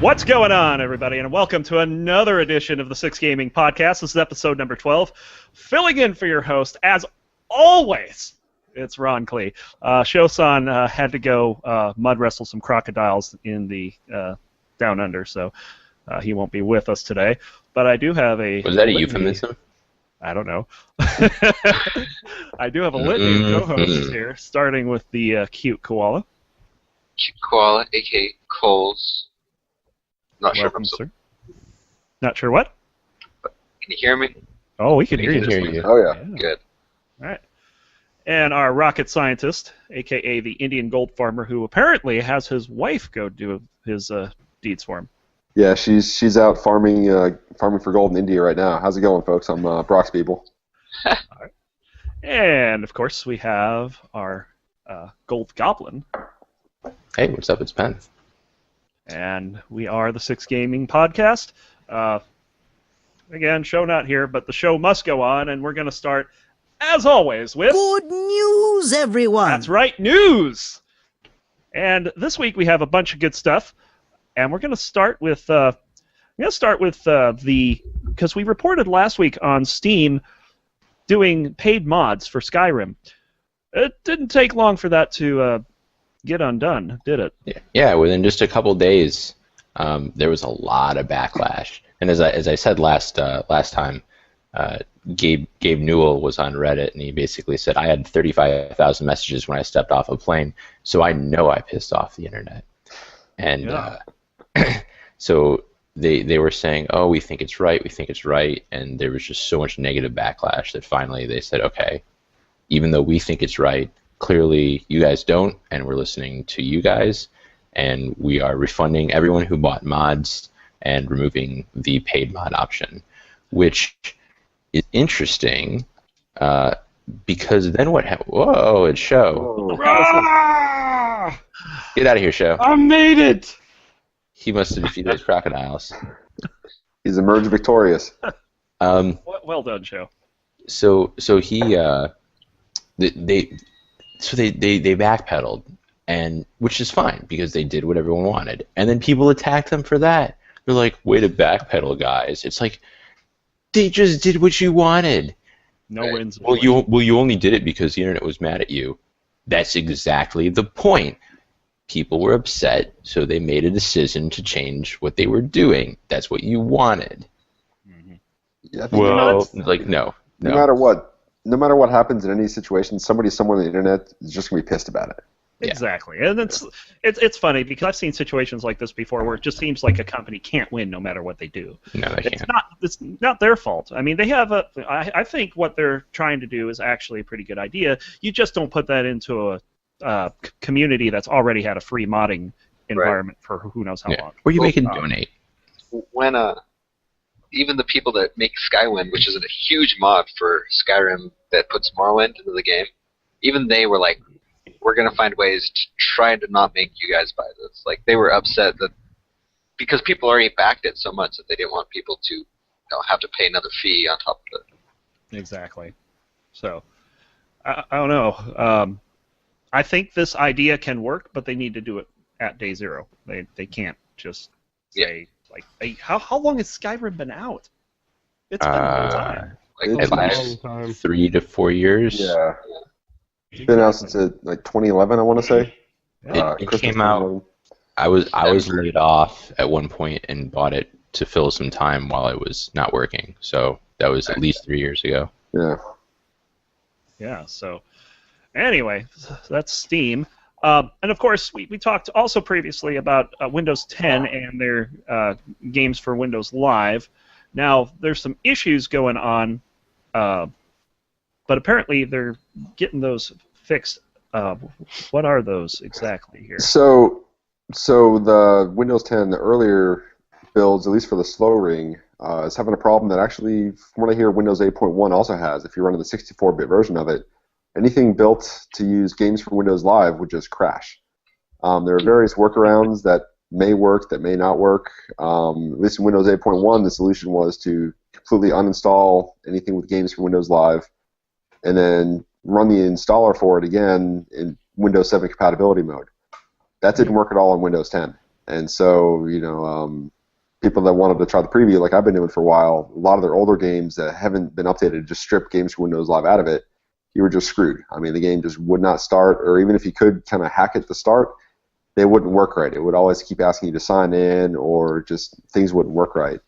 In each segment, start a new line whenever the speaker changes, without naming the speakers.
What's going on, everybody, and welcome to another edition of the Six Gaming Podcast. This is episode number 12. Filling in for your host, as always, it's roncli. Showsan had to go mud wrestle some crocodiles in the Down Under, so he won't be with us today. But I do have a...
Was that a euphemism?
I don't know. I do have a litany of co-hosts here, starting with the cute koala.
Cute koala, a.k.a. Coles. Not
Welcome,
sure
sir. Not sure what?
Can you hear me?
Oh, we can hear you.
Oh, yeah.
Good.
All right. And our rocket scientist, a.k.a. the Indian gold farmer, who apparently has his wife go do his deeds for him.
Yeah, she's out farming for gold in India right now. How's it going, folks? I'm Broxbeeble.
All right. And, of course, we have our gold goblin.
Hey, what's up? It's Penn.
And we are the Six Gaming Podcast. Again, show not here, but the show must go on, and we're going to start, as always, with...
Good news, everyone!
That's right, news! And this week we have a bunch of good stuff, and we're going to start with... because we reported last week on Steam doing paid mods for Skyrim. It didn't take long for that to... get undone, did it?
Yeah, within just a couple days, there was a lot of backlash. And as I said last time, Gabe Newell was on Reddit, and he basically said, I had 35,000 messages when I stepped off a plane, so I know I pissed off the internet. And so they were saying, oh, we think it's right, and there was just so much negative backlash that finally they said, okay, even though we think it's right, clearly you guys don't, and we're listening to you guys, and we are refunding everyone who bought mods and removing the paid mod option, which is interesting because then what happened? Whoa, it's Show.
Ah!
Get out of here, Show.
I made it!
He must have defeated those crocodiles.
He's emerged victorious.
Well done, Show.
So he they backpedaled, and which is fine because they did what everyone wanted, and then people attacked them for that. They're like, "Way to backpedal, guys!" It's like they just did what you wanted.
No wins.
Well, you only did it because the internet was mad at you. That's exactly the point. People were upset, so they made a decision to change what they were doing. That's what you wanted.
Mm-hmm.
Yeah,
No
no matter what happens in any situation, somebody somewhere on the internet is just going to be pissed about it.
Exactly, and it's funny because I've seen situations like this before where it just seems like a company can't win no matter what they do.
No, they can't.
It's not their fault. I mean, they have I think what they're trying to do is actually a pretty good idea. You just don't put that into a community that's already had a free modding environment for who knows how long.
Or you make it donate.
When even the people that make Skywind, which is a huge mod for Skyrim that puts Morrowind into the game, even they were like, we're going to find ways to try to not make you guys buy this. Like, they were upset that because people already backed it so much that they didn't want people to have to pay another fee on top of it.
Exactly. So, I don't know. I think this idea can work, but they need to do it at day zero. They can't just say, like, hey, how long has Skyrim been out? It's been a long time.
Like
At least 3 to 4 years.
Yeah. It's been out since like 2011, I want to say.
It came out. I was laid off at one point and bought it to fill some time while I was not working. So that was at least 3 years ago.
Yeah.
Yeah. So anyway, that's Steam. And of course, we talked also previously about Windows 10 and their games for Windows Live. Now, there's some issues going on, but apparently they're getting those fixed. What are those exactly here?
So the Windows 10, the earlier builds, at least for the slow ring, is having a problem that actually, from what I hear, Windows 8.1 also has. If you're running the 64-bit version of it, anything built to use games for Windows Live would just crash. There are various workarounds that may work, that may not work. At least in Windows 8.1, the solution was to completely uninstall anything with games from Windows Live, and then run the installer for it again in Windows 7 compatibility mode. That didn't work at all on Windows 10. And so, people that wanted to try the preview, like I've been doing for a while, a lot of their older games that haven't been updated, just strip games from Windows Live out of it, you were just screwed. I mean, the game just would not start, or even if you could kind of hack it to start, they wouldn't work right. It would always keep asking you to sign in, or just things wouldn't work right.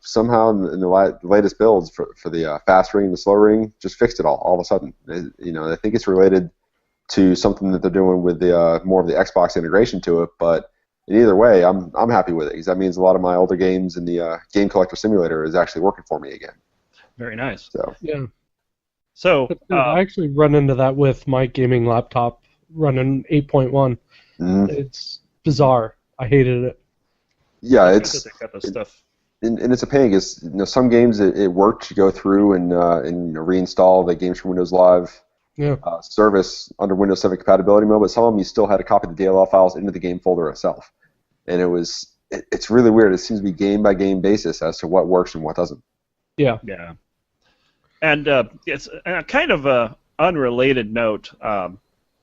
Somehow in the latest builds for the fast ring and the slow ring, just fixed it all of a sudden. I think it's related to something that they're doing with the more of the Xbox integration to it, but in either way, I'm happy with it, because that means a lot of my older games in the Game Collector Simulator is actually working for me again.
Very nice.
So
Yeah.
So
I actually run into that with my gaming laptop running 8.1. It's bizarre. I hated it.
yeah,
they
it's
got this stuff.
and it's a pain, because some games it worked to go through and reinstall the games from Windows Live
Yeah.
service under Windows 7 compatibility mode, but some of them you still had to copy the DLL files into the game folder itself, and it's really weird. It seems to be game by game basis as to what works and what doesn't.
Yeah.
Yeah. And it's kind of a unrelated note.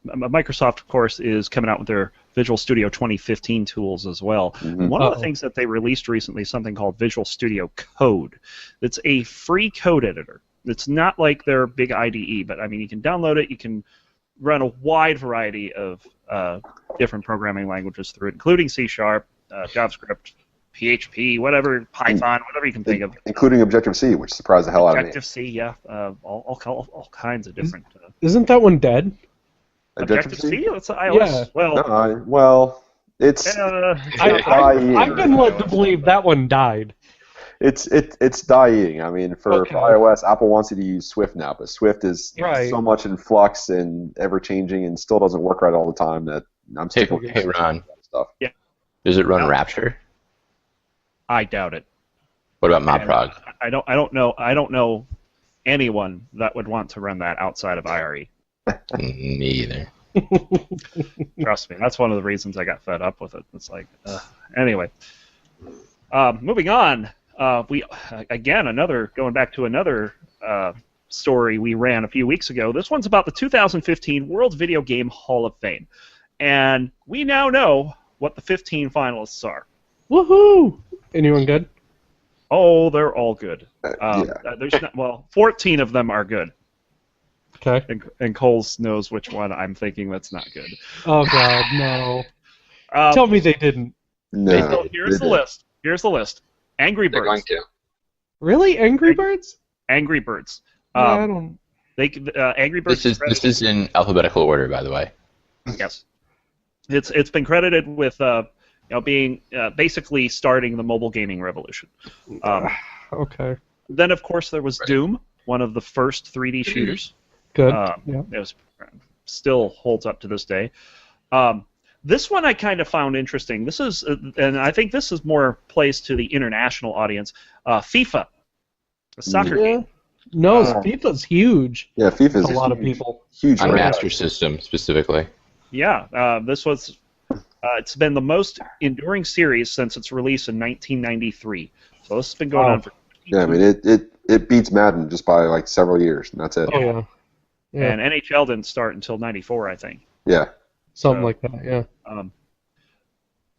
Microsoft, of course, is coming out with their Visual Studio 2015 tools as well. And one of the things that they released recently is something called Visual Studio Code. It's a free code editor. It's not like their big IDE, but I mean, you can download it. You can run a wide variety of different programming languages through it, including C#, JavaScript, PHP, whatever, Python, whatever you can think of.
Including Objective-C, which surprised the hell out of me.
Objective-C, yeah, all kinds of different.
Isn't that one dead?
Objective-C? It's iOS.
Yeah.
Well, it's
I've been led to believe that one died.
it's dying. I mean, for iOS, Apple wants you to use Swift now, but Swift is so much in flux and ever changing, and still doesn't work right all the time that I'm sticking with
Ron.
stuff.
Yeah.
Does it run Rapture?
I doubt it.
What about Mobprog?
I don't know anyone that would want to run that outside of IRE.
Me either.
Trust me, that's one of the reasons I got fed up with it. It's like, anyway. Moving on, we again going back to another story we ran a few weeks ago. This one's about the 2015 World Video Game Hall of Fame, and we now know what the 15 finalists are.
Woohoo! Anyone good?
Oh, they're all good.
Yeah.
There's 14 of them are good.
Okay.
And Coles knows which one I'm thinking that's not good.
Oh God, no! Tell me they didn't.
No.
So here's the list. Here's the list. Angry
They're
Birds.
going to.
Really, Angry Birds?
Angry Birds.
I don't.
Angry Birds.
This is in alphabetical order, by the way.
Yes. It's been credited with being basically starting the mobile gaming revolution.
Okay.
Then of course there was Doom, one of the first 3D shooters.
Good.
It was still holds up to this day. This one I kind of found interesting. This is, and I think this is more placed to the international audience. FIFA, a soccer game.
No, FIFA's huge.
Yeah, FIFA's
a lot of people.
Huge.
On
right
Master
now.
System, specifically.
Yeah, this was. It's been the most enduring series since its release in 1993. So this has been going on for.
Yeah, I mean it beats Madden just by like several years, and that's it.
Oh yeah. Yeah.
And NHL didn't start until '94, I think.
Yeah.
Something like that.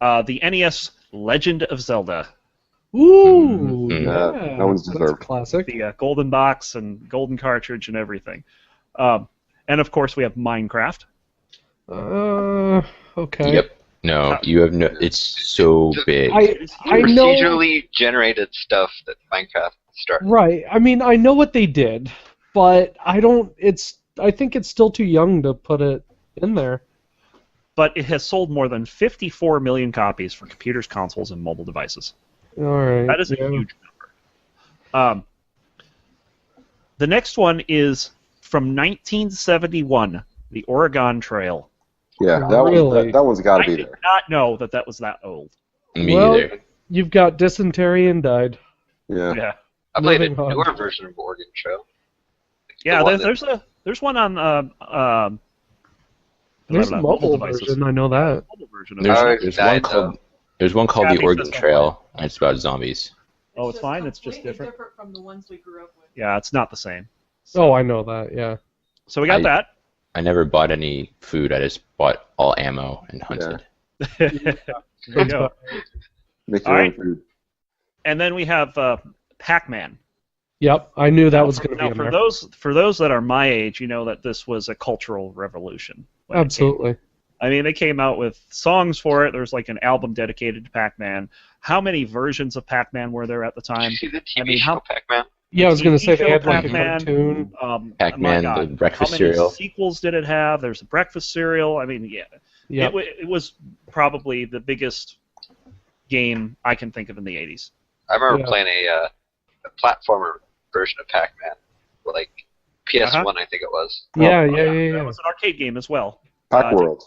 Yeah.
The NES Legend of Zelda.
Ooh.
That one's
That's a
deserved.
classic.
The golden box and golden cartridge and everything. And of course we have Minecraft.
Okay.
Yep. No, you have no. It's so big.
I know.
Procedurally generated stuff that Minecraft started.
Right. I mean, I know what they did, but I don't. I think it's still too young to put it in there.
But it has sold more than 54 million copies for computers, consoles, and mobile devices.
All right.
That is a huge number. The next one is from 1971, the Oregon Trail.
Yeah,
Really?
that one's got to
I
be
did
there.
not know that was that old.
Me
Well,
either.
You've got Dysentery and Died.
Yeah.
Yeah.
I played a
Moving on.
newer version of Oregon Trail.
Yeah,
The one
there's one on
There's a mobile
devices.
version, I know that.
Mobile version of
There's
it.
there's one called
Yeah,
the
I think
Oregon
that's
Trail, and it's about zombies.
Oh, it's fine. It's just
completely
different.
from the ones we grew up with.
Yeah, it's not the same.
Oh, I know that, yeah.
So we got that.
I never bought any food. I just bought all ammo and hunted.
There you go.
Make
All
your
right.
own food.
And then we have Pac-Man.
Yep, I knew that
Now,
was going to be
now
in
for
there.
for those that are my age, you know that this was a cultural revolution. when it came.
Absolutely.
I mean, they came out with songs for it. There's like an album dedicated to Pac-Man. How many versions of Pac-Man were there at the
Did
time?
you see the TV
I mean,
show Pac-Man?
Yeah, I was going to say
TV
they had
show
like a
Pac-Man.
cartoon.
Pac-Man,
my God.
the breakfast
How many
cereal.
sequels did it have? There's a breakfast cereal. I mean, yeah,
Yep.
it was probably the biggest game I can think of in the 80s.
I remember
Yeah.
playing a platformer version of Pac-Man, like PS1, I think it was.
Yeah,
That
yeah.
was an arcade game as well.
Pac World.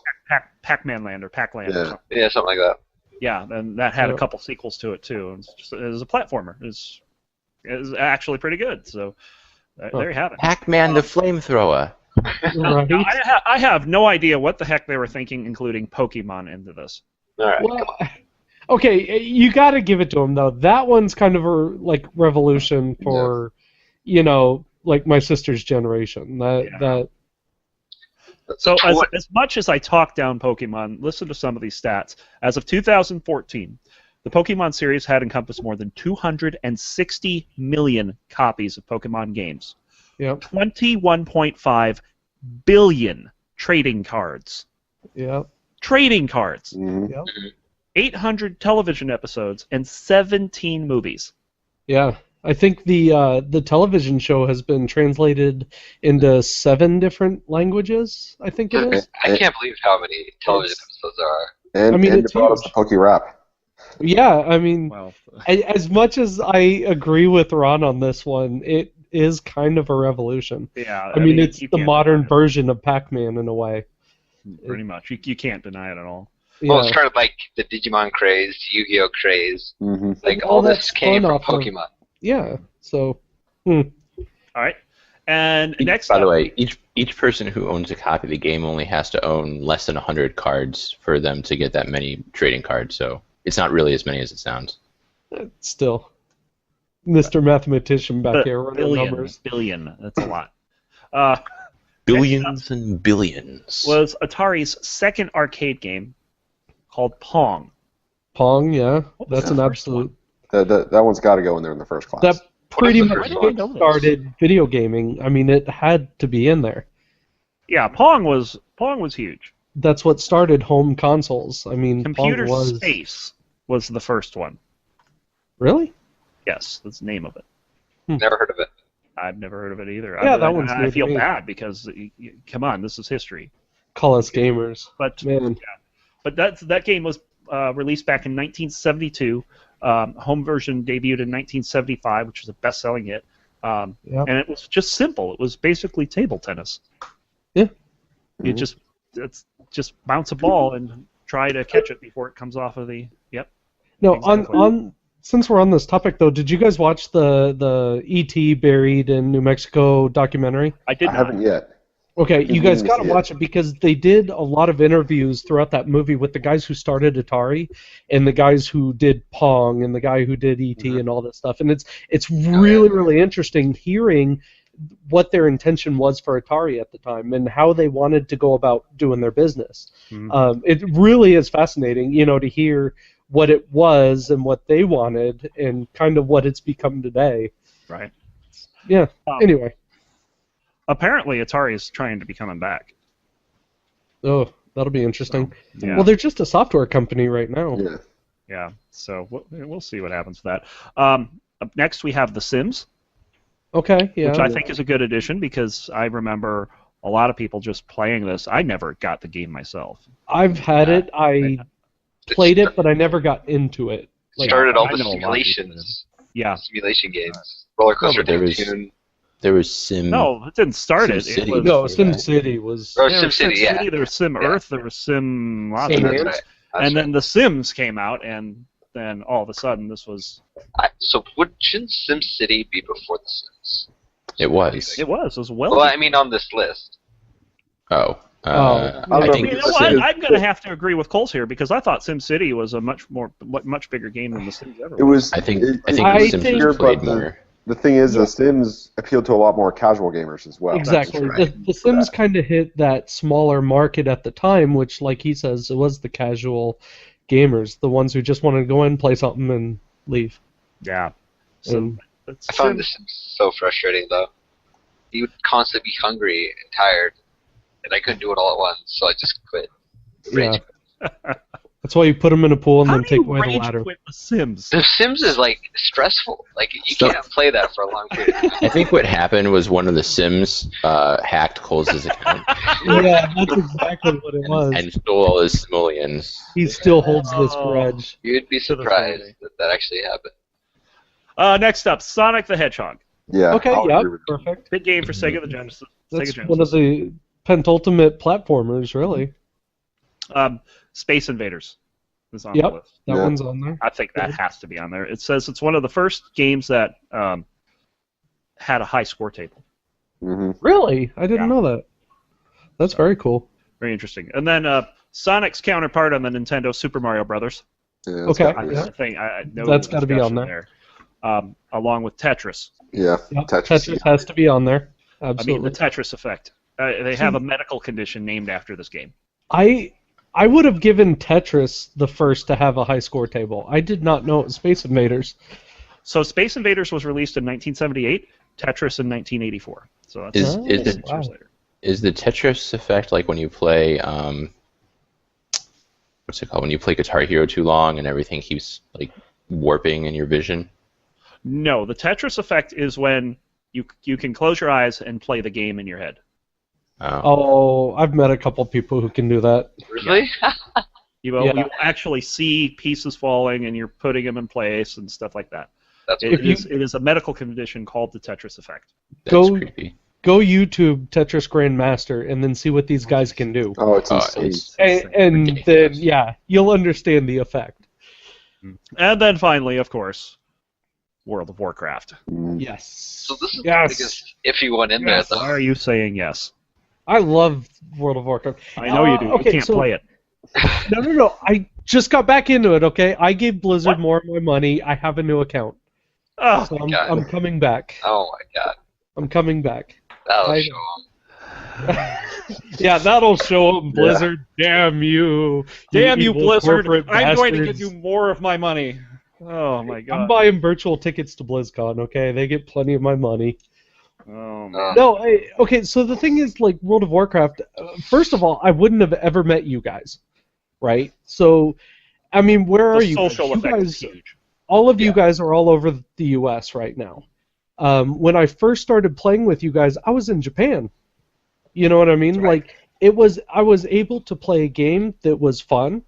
Pac-Man Land or Pac-Land. Or
Yeah.
something.
Yeah, something like that.
Yeah, and that had a
Yep.
couple sequels to it too. It was a platformer. It was actually pretty good. So there you have it.
Pac-Man the flamethrower.
Right.
Now, I have no idea what the heck they were thinking, including Pokemon into this.
All right,
Well,
come on.
okay, you got to give it to them though. That one's kind of a like revolution for, like my sister's generation. That
So as much as I talk down Pokemon, listen to some of these stats. As of 2014, the Pokemon series had encompassed more than 260 million copies of Pokemon games.
Yep.
21.5 billion trading cards.
Yep.
Trading cards.
Mhm.
Yep.
800 television episodes and 17 movies.
Yeah. I think the television show has been translated into 7 different languages. I think it is.
I can't believe how many television episodes there are.
And,
I mean,
and
it's
it brought us
huge.
the Poke Rap.
Yeah, I mean,
Well,
as much as I agree with Ron on this one, it is kind of a revolution.
yeah.
I mean, it's
you
the
can't
modern
deny
version of Pac-Man in a way.
it, pretty much. You can't deny it at all.
Well,
Yeah.
it started like the Digimon craze, Yu-Gi-Oh craze.
Mm-hmm.
Like
All
all
that
this came
spun
from
off of-
Pokemon.
Yeah. So.
All right. And next
By the
up,
way, each person who owns a copy of the game only has to own less than 100 cards for them to get that many trading cards. So it's not really as many as it sounds.
Still, Mr. Mathematician back here running numbers.
billion. That's a lot.
Billions and billions.
Was Atari's second arcade game called Pong.
Pong, yeah,
What was
that's
the
an
first
absolute.
That one's got to go in there in the first class.
That pretty
What is the
much
first one?
started video gaming. I mean, it had to be in there.
Yeah, Pong was huge.
That's what started home consoles. I mean,
Computer
Pong was
Space was the first one.
really.
Yes, that's the name of it.
Never heard of it.
I've never heard of it either.
Yeah, that one's
I
new to
feel
me.
bad because come on, this is history.
Call us gamers,
But
man.
But that game was released back in 1972. Home version debuted in 1975, which was a best-selling hit.
Yep.
And it was just simple. It was basically table tennis.
Yeah.
You just bounce a ball and try to catch it before it comes off of the. Yep.
No,
Exactly.
on since we're on this topic though, did you guys watch the E.T. buried in New Mexico documentary?
I did
I
not.
haven't yet.
Okay, you guys
Didn't
got to
see it.
watch it because they did a lot of interviews throughout that movie with the guys who started Atari and the guys who did Pong and the guy who did ET and all this stuff. And it's really interesting hearing what their intention was for Atari at the time and how they wanted to go about doing their business. It really is fascinating, to hear what it was and what they wanted and kind of what it's become today.
Right.
Yeah. Anyway.
Apparently, Atari is trying to be coming back.
Oh, that'll be interesting.
Yeah.
Well, they're just a software company right now.
Yeah.
Yeah. So we'll see what happens with that. Up next, we have The Sims,
Okay, yeah.
which I think is a good addition because I remember a lot of people just playing this. I never got the game myself.
I've had it. I played it, but I never got into it.
Started all
I
the
know a lot of people
simulations,
Yeah.
simulation games, Roller Coaster
but there was-
Tycoon,
There was Sim.
No, it didn't start it. It
SimCity.
was,
No,
before that.
SimCity was.
or
there was
SimCity, yeah.
There was Sim
Yeah.
Earth. There was Sim lots
Sim
of
That's
Earth.
things.
right. That's
And then The Sims came out, and then all of a sudden this was.
So shouldn't SimCity be before The Sims?
It was.
It was well.
Well, I mean on this list.
Oh. I
You
think
know
it's
what?
Sim-
I'm going to have to agree with Coles here because I thought SimCity was a much bigger game than The Sims ever was.
It was.
I think
it
The
was
Sims
weird,
was played
but
more.
The thing is, The Sims appealed to a lot more casual gamers as well.
Exactly.
right.
The Sims kind of hit that smaller market at the time, which, like he says, it was the casual gamers, the ones who just wanted to go in, play something, and leave.
Yeah. So
And
it's
I found this so frustrating, though. You would constantly be hungry and tired, and I couldn't do it all at once, so I just quit.
yeah, that's why you put them in a pool and
How
then
do
take
you
away the
rage
ladder.
quit The Sims?
The Sims is like stressful. Like you
So-
can't play that for a long period of time.
I think what happened was one of the Sims hacked Coles' account
Yeah, that's exactly what it was.
and stole all his simoleons.
He still holds this
Oh.
grudge.
You'd be
To the
surprised
Friday.
that actually happened.
Next up, Sonic the Hedgehog.
Yeah.
Okay,
I'll
yeah,
agree with you.
perfect.
Big game for Sega the Genesis.
That's
Sega
one of
Genesis.
the pentultimate platformers, really.
Space Invaders is on
Yep.
the list.
That
Yeah.
one's on there.
I think that has to be on there. It says it's one of the first games that had a high score table.
Really? I didn't
Yeah.
know that. That's very cool.
Very interesting. And then Sonic's counterpart on the Nintendo, Super Mario Brothers.
Yeah, that's
Okay.
gotta
I
be-
Yeah.
think I know
That's gotta be on
discussion there. Along with Tetris.
Yeah.
Yep.
Tetris.
Tetris has to be on there.
I mean,
Absolutely.
the Tetris effect. They have a medical condition named after this game.
I would have given Tetris the first to have a high score table. I did not know it was Space Invaders.
So Space Invaders was released in 1978, Tetris in 1984. So that's
Is-
6
wow.
years later.
Is the Tetris effect like when you play what's it called? When you play Guitar Hero too long and everything keeps like warping in your vision?
No, the Tetris effect is when you can close your eyes and play the game in your head.
Oh, I've met a couple people who can do that.
Really?
You will,
Yeah.
you will actually see pieces falling and you're putting them in place and stuff like that.
That's
It
If
is a medical condition called the Tetris effect.
That's
Go-
creepy.
Go YouTube Tetris Grandmaster and then see what these guys can do.
Oh, it's
Oh,
insane.
it's-
And then,
ridiculous.
yeah, you'll understand the effect.
And then finally, of course, World of Warcraft.
Yes.
So this is
Yes.
the biggest iffy one in there,
Why
though.
are you saying yes?
I love World of Warcraft.
I know you do.
Okay,
you can't
so-
play it.
No. I just got back into it, okay? I gave Blizzard
What?
more of my money. I have a new account.
Oh,
So
God.
I'm coming back.
Oh my god.
I'm coming back.
That'll
I-
show 'em.
Yeah, that'll show them, Blizzard. Damn you.
damn you,
evil
Blizzard!
corporate
I'm going to give
bastards.
you more of my money. Oh my god.
I'm buying virtual tickets to BlizzCon, okay? They get plenty of my money.
Oh my.
Uh,
No, okay, so the thing is, like, World of Warcraft, first of all, I wouldn't have ever met you guys, right? So, I mean, where are
The
you?
social
You
effect
guys,
is huge.
all of you
Yeah.
guys are all over the U.S. right now. When I first started playing with you guys, I was in Japan. You know what I mean?
That's right.
Like, I was able to play a game that was fun,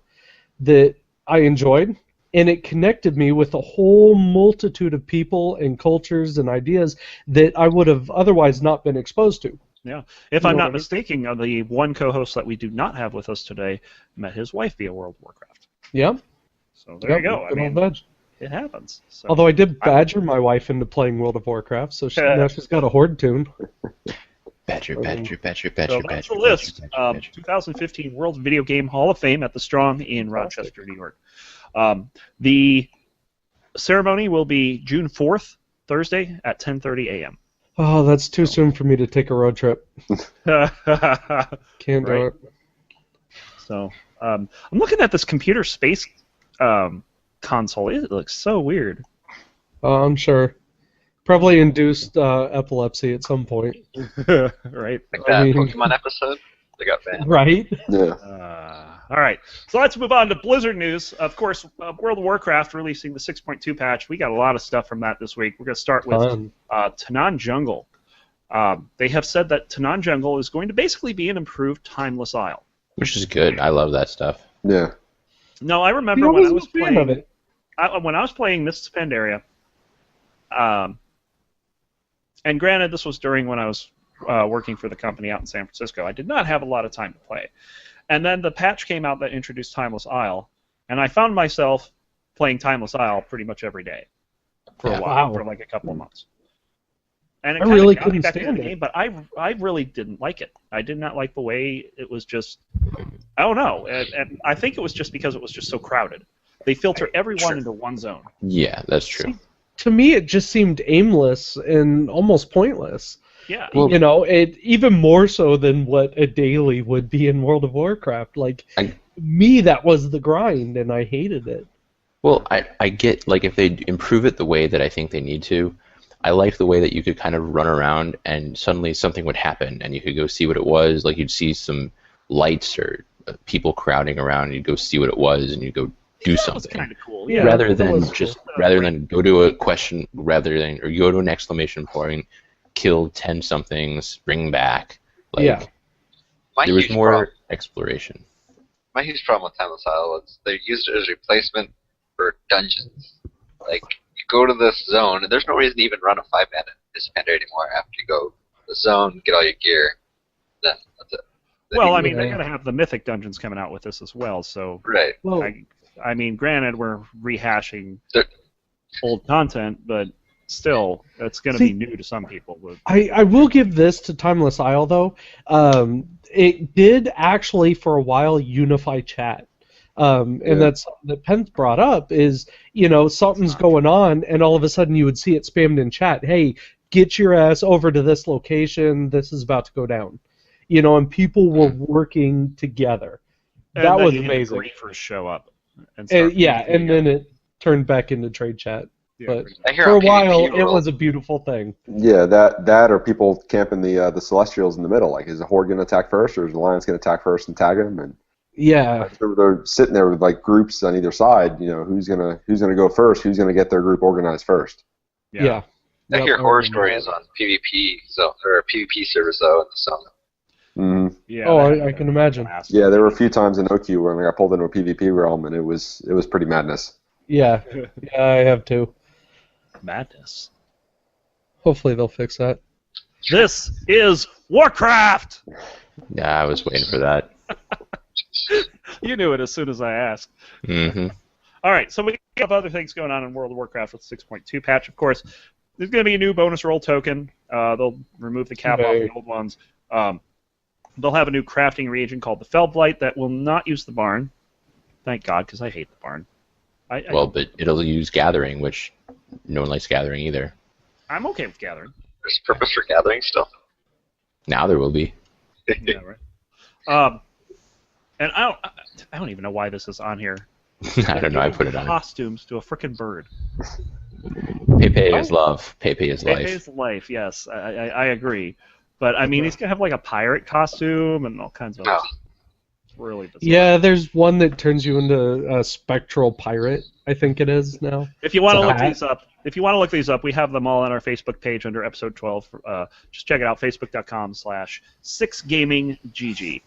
that I enjoyed, and it connected me with a whole multitude of people and cultures and ideas that I would have otherwise not been exposed to.
Yeah. If
You
I'm
know
not
what I mean?
mistaken, the one co-host that we do not have with us today met his wife via World of Warcraft.
Yeah.
So there you go. I
good old
mean,
badge.
it happens. So.
Although I did badger my wife into playing World of Warcraft, so now she's got a horde tune.
Badger,
so that's
badger,
the list.
badger, badger.
2015 World Video Game Hall of Fame at the Strong in Rochester, New York. The ceremony will be June 4th, Thursday at 10:30 a.m.
Oh, that's too soon for me to take a road trip. Can't do
Right.
it.
So I'm looking at this computer space console. It looks so weird.
I'm sure. Probably induced epilepsy at some point.
Right.
Like
I
that
mean-
Pokemon episode. They got banned.
Right?
Yeah.
All right, so let's move on to Blizzard news. Of course, World of Warcraft releasing the 6.2 patch. We got a lot of stuff from that this week. We're going to start with
Fun.
Tanan Jungle. They have said that Tanan Jungle is going to basically be an improved Timeless Isle.
Which is good. I love that stuff.
Yeah.
No, I remember
I
when I
wasn't
was
a fan of
playing.
it.
When I was playing Mists of Pandaria, and granted, this was during when I was working for the company out in San Francisco. I did not have a lot of time to play. And then the patch came out that introduced Timeless Isle, and I found myself playing Timeless Isle pretty much every day for a
Yeah.
while,
Wow.
for like a couple of months. And it
I
kinda
really
got me
couldn't
back into
stand
the
it.
game, but I really didn't like it. I did not like the way it was just. I don't know, and I think it was just because it was just so crowded. They filter everyone into one zone.
Yeah, that's true.
See, to me, it just seemed aimless and almost pointless.
Yeah.
Well-
You know, it even more so than what a daily would be in World of Warcraft. Like, me, that was the grind, and I hated it.
Well, I get, like, if they improve it the way that I think they need to, I like the way that you could kind of run around and suddenly something would happen and you could go see what it was. Like, you'd see some lights or people crowding around and you'd go see what it was and you'd go do
That
something.
was kind of cool.
Yeah,
Yeah.
rather
that
than
was
just
cool.
rather than go to a question or you go to an exclamation point, kill 10 somethings, bring back. Like,
Yeah.
My
there was
huge
more
problem-
exploration.
My huge problem with Timeless Isle is they used it as a replacement for dungeons. Like, you go to this zone, and there's no reason to even run a 5-man disband anymore after you go to the zone, get all your gear, then that's it. Then
Well,
you-
I mean, they're
Yeah.
going to have the Mythic dungeons coming out with this as well, so
Right.
Well,
I mean, granted, we're rehashing
There-
old content, but still, that's going to
See-
be new to some people. But
I will give this to Timeless Isle, though. It did actually, for a while, unify chat. And that's something that Penth brought up is, you know, something's going on, and all of a sudden you would see it spammed in chat. Hey, get your ass over to this location. This is about to go down. You know, and people were working together.
and
That
then
was
you had
amazing.
the griefers show up. And
Yeah, and then it turned back into trade chat. But
I hear
for a
on PvP
while, it
rules-
was a beautiful thing.
Yeah, that or people camping the Celestials in the middle. Like, is the Horde going to attack first, or is the Alliance going to attack first and tag them? And
Yeah,
they're sitting there with like groups on either side. You know, who's gonna go first? Who's gonna get their group organized first?
yeah.
I
Yep,
hear horror
remember that.
stories on PvP or PvP servers though in the summer.
hmm
Yeah,
Oh,
that-
I can imagine.
Yeah, there were a few times in OQ when I got pulled into a PvP realm, and it was pretty madness.
Yeah, yeah, I have to.
Madness.
Hopefully they'll fix that.
This is Warcraft!
Yeah, I was waiting for that.
You knew it as soon as I asked.
hmm
All right, so we have other things going on in World of Warcraft with 6.2 patch. Of course, there's going to be a new bonus roll token. They'll remove the cap off the old ones. They'll have a new crafting reagent called the Felblight that will not use the barn. Thank God, because I hate the barn.
Well, but it'll use gathering, which no one likes gathering either.
I'm okay with gathering.
There's purpose for gathering still.
Now there will be.
Yeah, right. And I don't even know why this is on here.
I don't know. I put it on.
Costumes to a frickin' bird.
Pepe is love. Pepe is life.
Pepe's life, yes, I agree. But I mean, he's gonna have like a pirate costume and all kinds of.
No.
It's really bizarre.
Yeah, there's one that turns you into a spectral pirate. I think it is now.
If you want to
It's a
look
hat.
these up, we have them all on our Facebook page under episode 12. Just check it out, facebook.com/6gaminggg.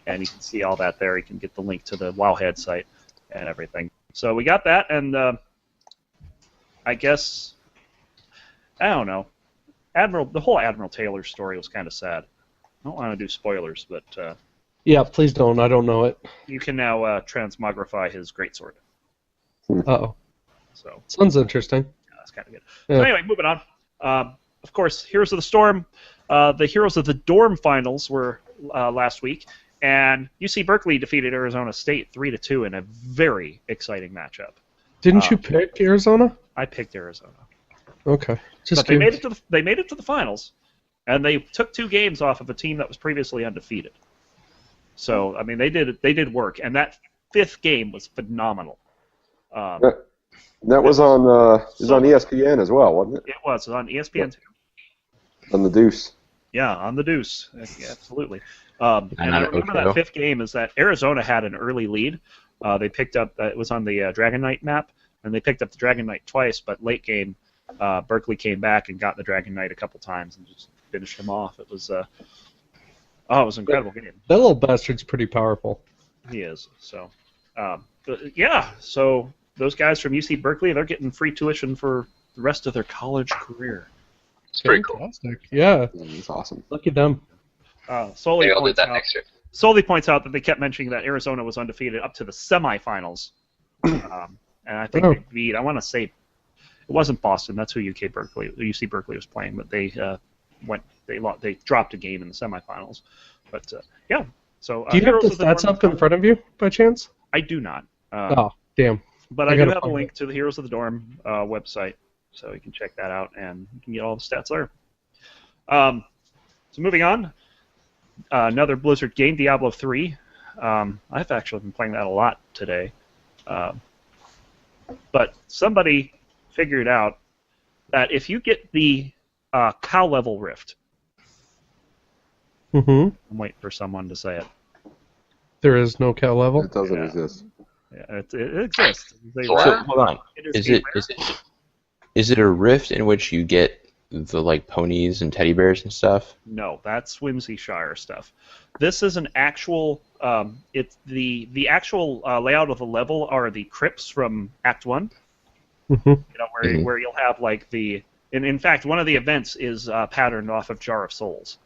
And you can see all that there. You can get the link to the Wowhead site and everything. So we got that, and I guess, I don't know. The whole Admiral Taylor story was kind of sad. I don't want to do spoilers, but
Yeah, please don't. I don't know it.
you can now transmogrify his greatsword.
Uh-oh.
So
Sounds interesting.
that's kind of good.
Yeah.
So anyway, moving on. Of course, Heroes of the Storm. The Heroes of the Dorm finals were last week, and UC Berkeley defeated Arizona State 3-2 in a very exciting matchup.
Didn't you pick Arizona?
I picked Arizona,
Okay. Just
but they made
curious.
it to the finals, and they took 2 games off of a team that was previously undefeated. So I mean, they did work, and that 5th game was phenomenal.
That was on on ESPN as well, wasn't it?
It was on ESPN2.
On the Deuce.
Yeah, on the Deuce. Yeah, absolutely. And I remember
okay.
that 5th game is that Arizona had an early lead. They picked up, it was on the Dragon Knight map, and they picked up the Dragon Knight twice, but late game, Berkeley came back and got the Dragon Knight a couple times and just finished him off. It was, it was an incredible game.
That little bastard's pretty powerful.
He is. So, but yeah, so those guys from UC Berkeley, they're getting free tuition for the rest of their college career.
It's pretty cool.
Fantastic. Yeah,
It's awesome.
look at them.
Solely
Maybe I'll do
points
that
out,
next year.
Solely points out that they kept mentioning that Arizona was undefeated up to the semifinals. And I think
Oh.
they beat, I want to say, It wasn't Boston. That's who UC Berkeley was playing, but they they dropped a game in the semifinals. But yeah, so
Do you have
Heroes
the
of the
stats
Dorm,
up in front of you by chance?
I do not.
Oh, damn.
But
I
I do
gotta
have a
find
link to the Heroes of the Dorm website, so you can check that out and you can get all the stats there. So moving on, another Blizzard game, Diablo 3. I've actually been playing that a lot today. But somebody figured out that if you get the cow level rift,
Mm-hmm.
I'm waiting for someone to say it.
There is no cow level?
It doesn't
Yeah.
exist.
Yeah, it exists. They
So,
rare-
Hold on.
it
Is
a
it
rare-
is it a rift in which you get the like ponies and teddy bears and stuff?
No, that's Whimsyshire stuff. This is an actual. It's the actual layout of the level are the crypts from Act 1.
Mm-hmm.
You know where you'll have like the. And in fact, one of the events is patterned off of Jar of Souls.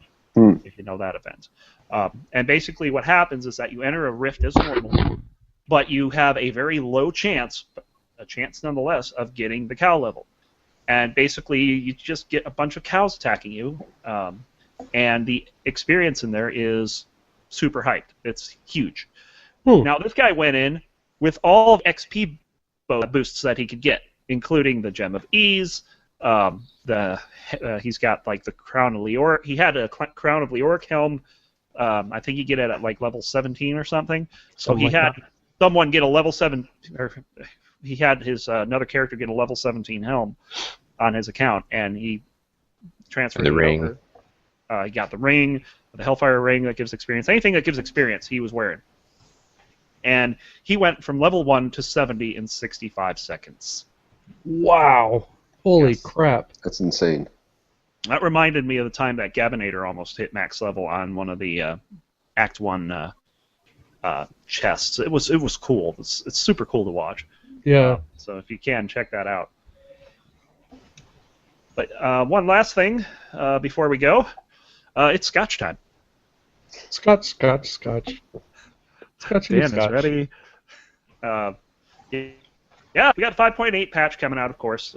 If you know that event. And basically, what happens is that you enter a rift as normal, but you have a very low chance, but a chance nonetheless, of getting the cow level. And basically, you just get a bunch of cows attacking you, and the experience in there is super hyped. It's huge. Now, this guy went in with all of XP boosts that he could get, including the Gem of Ease. He's got like the Crown of Leoric. He had a Crown of Leoric helm. I think you get it at like level 17 or something. So he had someone get a level 7, or he had his another character get a level 17 helm on his account, and he transferred
The
it
ring.
over. He got the ring, the Hellfire ring that gives experience. Anything that gives experience, he was wearing. And he went from level 1 to 70 in 65 seconds.
Wow. Holy
Yes.
crap.
That's insane.
That reminded me of the time that Gabinator almost hit max level on one of the Act 1 chests. It was cool. It's super cool to watch.
Yeah.
So if you can, check that out. But one last thing before we go. It's Scotch time.
Scotch. Scotch and
Dan is
scotch.
ready. Yeah, we got 5.8 patch coming out, of course.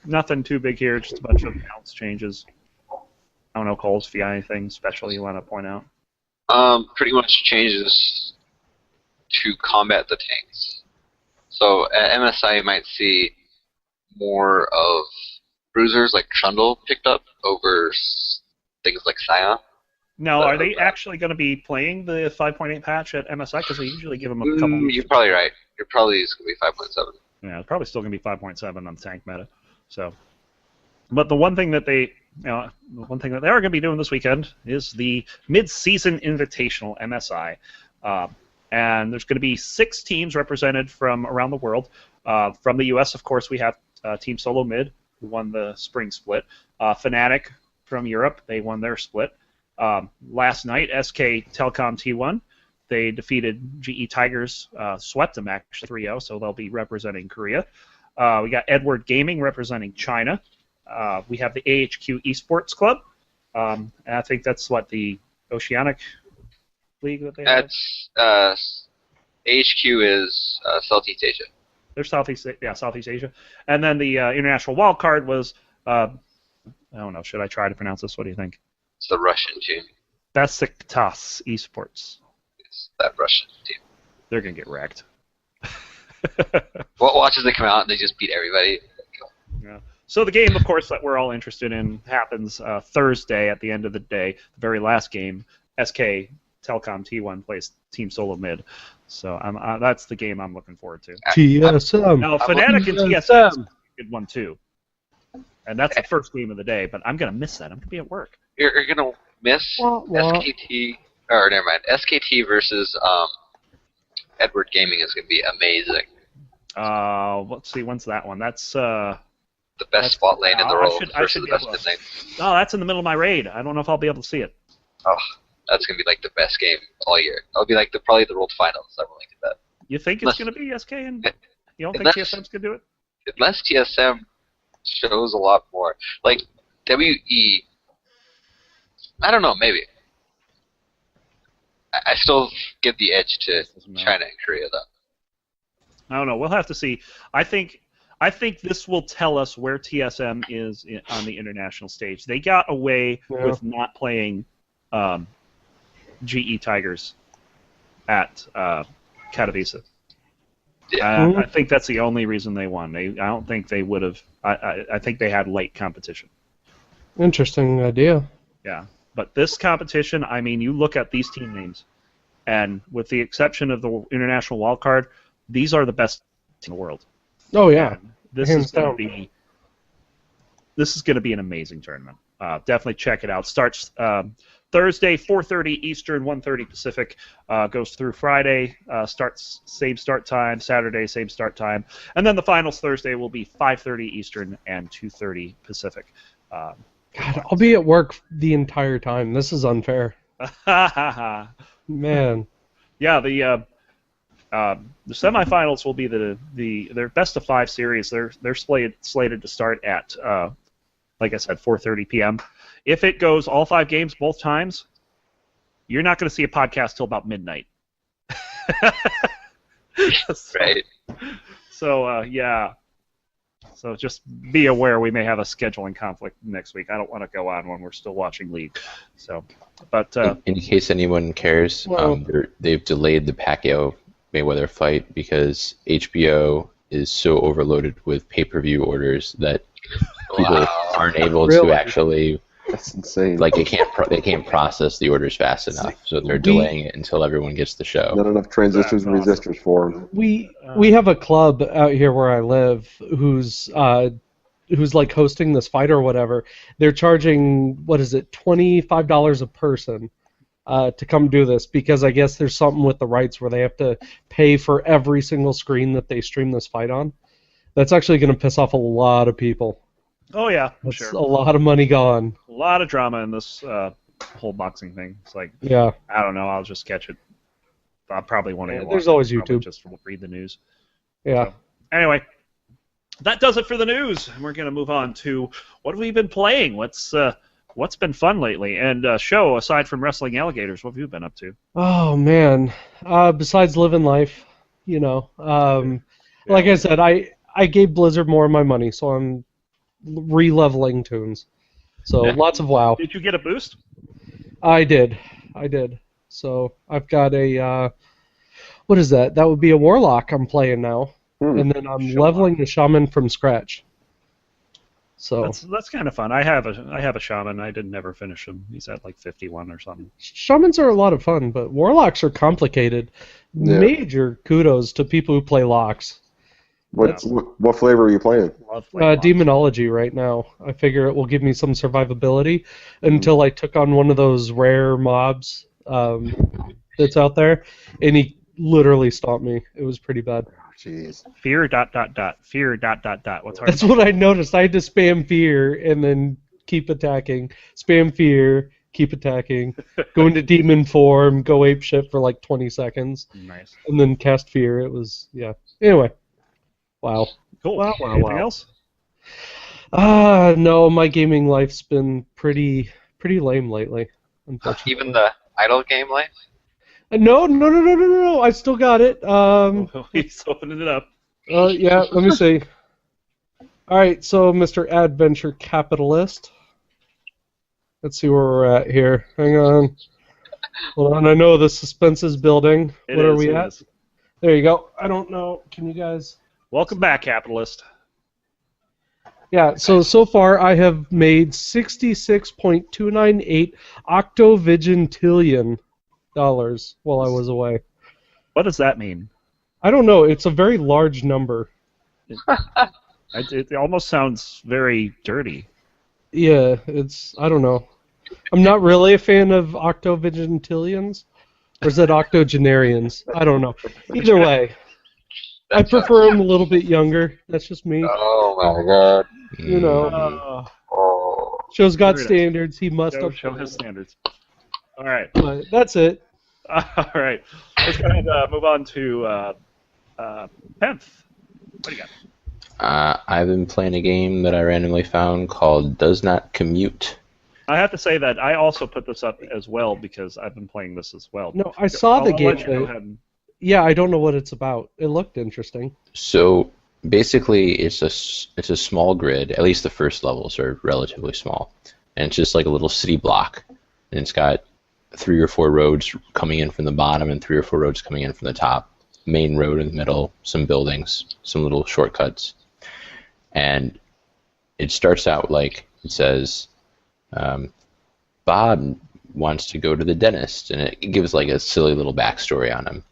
Nothing too big here, just a bunch of balance changes. I don't know, Coles, if you got anything special you want to point out.
Pretty much changes to combat the tanks. So at MSI, you might see more of bruisers like Trundle picked up over things like Scion.
Now, are they actually going to be playing the 5.8 patch at MSI? Because they usually give them a couple weeks.
You're probably right. You're probably it's going to be 5.7.
Yeah, it's probably still going to be 5.7 on the tank meta. So, but the one thing that they are going to be doing this weekend is the mid-season invitational MSI, and there's going to be 6 teams represented from around the world. From the U.S., of course, we have Team Solo Mid, who won the spring split. Fnatic from Europe, they won their split. Last night, SK Telcom T1, they defeated GE Tigers, swept them actually 3-0, so they'll be representing Korea. We got Edward Gaming representing China. We have the AHQ Esports Club. And I think that's what the Oceanic League that they have.
That's AHQ is Southeast Asia.
They're Southeast Asia. And then the international wild card was I don't know. Should I try to pronounce this? What do you think?
It's the Russian team.
Besiktas Esports.
It's that Russian team.
They're gonna get wrecked.
What watches they come out and they just beat everybody?
Yeah. So the game, of course, that we're all interested in happens Thursday at the end of the day. The very last game, SK Telcom T1 plays Team Solo Mid. So that's the game I'm looking forward to.
TSM.
Now, Fnatic and TSM is a good one too. And that's the first game of the day, but I'm going to miss that. I'm going to be at work.
You're going to miss SKT, or never mind, SKT versus Edward Gaming is going to be amazing.
Let's see, when's that one? That's
the best spot lane in the world versus the best mid lane.
Oh, that's in the middle of my raid. I don't know if I'll be able to see it.
Oh, that's going to be like the best game all year. It'll be like probably the World Finals. I really think that.
You think it's going to be SK? And you don't think TSM's going to do it?
Unless TSM shows a lot more. Like, WE, I don't know, maybe. I still give the edge to China and Korea, though.
I don't know. We'll have to see. I think I think this will tell us where TSM is on the international stage. They got away with not playing GE Tigers at Katowice. I think that's the only reason they won. I don't think they would have. I think they had late competition.
Interesting idea.
Yeah, but this competition, I mean, you look at these team names, and with the exception of the international wildcard, these are the best in the world.
Oh yeah,
and this is going to be an amazing tournament. Definitely check it out. Starts Thursday, 4:30 Eastern, 1:30 Pacific. Goes through Friday. Starts same start time. Saturday, same start time. And then the finals Thursday will be 5:30 Eastern and 2:30 Pacific.
God, I'll be at work the entire time. This is unfair. Man.
Yeah, the semifinals will be their best of 5 series. They're slated to start at like I said, 4:30 p.m. If it goes all 5 games both times, you're not going to see a podcast till about midnight.
Right.
So yeah. So just be aware we may have a scheduling conflict next week. I don't want to go on when we're still watching League. So, but
in case anyone cares, they've delayed the Pacquiao Mayweather fight because HBO is so overloaded with pay-per-view orders that people aren't able to actually.
That's insane.
Like they can't process the orders fast enough, so they're delaying it until everyone gets the show.
Not enough transistors and resistors for them.
We have a club out here where I live who's like hosting this fight or whatever. They're charging $25 a person to come do this because I guess there's something with the rights where they have to pay for every single screen that they stream this fight on. That's actually going to piss off a lot of people.
Oh yeah,
That's
sure.
a lot of money gone.
A lot of drama in this whole boxing thing. It's like,
yeah,
I don't know. I'll just catch it. I probably won't even watch
there's always
it.
YouTube.
Just read the news.
Yeah.
So, anyway, that does it for the news. We're gonna move on to what have we been playing. What's been fun lately? And show aside from wrestling alligators, what have you been up to?
Oh man. Besides living life, like I said, I gave Blizzard more of my money, so I'm re-leveling tunes. So lots of WoW.
Did you get a boost?
I did. So I've got a what is that? That would be a Warlock I'm playing now. And then I'm leveling the Shaman from scratch. So
that's kind of fun. I have a Shaman. I didn't ever finish him. He's at like 51 or something.
Shamans are a lot of fun, but Warlocks are complicated. Yeah. Major kudos to people who play Locks.
What flavor are you playing?
Demonology right now. I figure it will give me some survivability until I took on one of those rare mobs that's out there, and he literally stomped me. It was pretty bad.
Jeez.
Fear ... Fear ... What's hard?
That's what I noticed. I had to spam fear and then keep attacking. Spam fear, keep attacking. Go into demon form, go ape shit for like 20 seconds.
Nice.
And then cast fear. It was Anyway. Wow.
Cool.
Wow.
Anything else?
No, my gaming life's been pretty lame lately, unfortunately.
Even the idle game life?
No. I still got it.
He's opening it up.
Yeah, let me see. All right, so Mr. Adventure Capitalist. Let's see where we're at here. Hang on. Hold on, I know the suspense is building. What are we at? There you go. I don't know. Can you guys...
Welcome back, Capitalist.
Yeah, so far I have made 66.298 octovigintillion dollars while I was away.
What does that mean?
I don't know. It's a very large number.
It almost sounds very dirty.
Yeah, I don't know. I'm not really a fan of octovigintillions. Or is that octogenarians? I don't know. Either way. I prefer him a little bit younger. That's just me.
Oh my god.
You know. Show's got standards. He must
show his standards. All right.
But that's it.
All right. Let's go ahead and move on to Penth. What do you got?
I've been playing a game that I randomly found called Does Not Commute.
I have to say that I also put this up as well because I've been playing this as well.
No, I saw the game. Yeah, I don't know what it's about. It looked interesting.
So basically it's a small grid. At least the first levels are relatively small, and it's just like a little city block, and it's got 3 or 4 roads coming in from the bottom and 3 or 4 roads coming in from the top. Main road in the middle, some buildings, some little shortcuts, and it starts out like it says, Bob wants to go to the dentist, and it gives like a silly little backstory on him.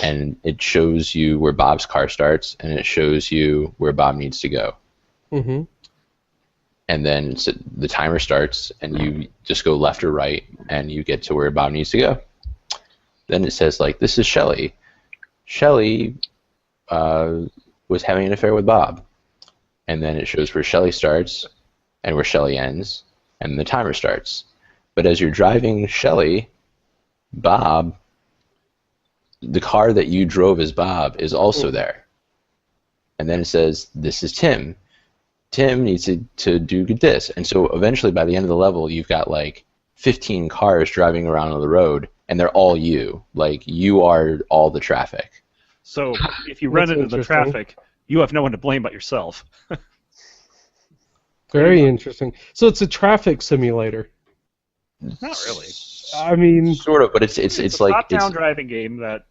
And it shows you where Bob's car starts, and it shows you where Bob needs to go.
Mm-hmm.
And then the timer starts, and you just go left or right, and you get to where Bob needs to go. Then it says, like, this is Shelley. Shelley was having an affair with Bob. And then it shows where Shelley starts and where Shelley ends, and the timer starts. But as you're driving Shelley, Bob, the car that you drove as Bob is also there. And then it says, this is Tim. Tim needs to do this. And so eventually by the end of the level, you've got like 15 cars driving around on the road, and they're all you. Like, you are all the traffic.
So if you run into the traffic, you have no one to blame but yourself.
Very interesting. So it's a traffic simulator.
Not really.
I mean,
Sort of, but it's
a
like
top-down
it's
driving game that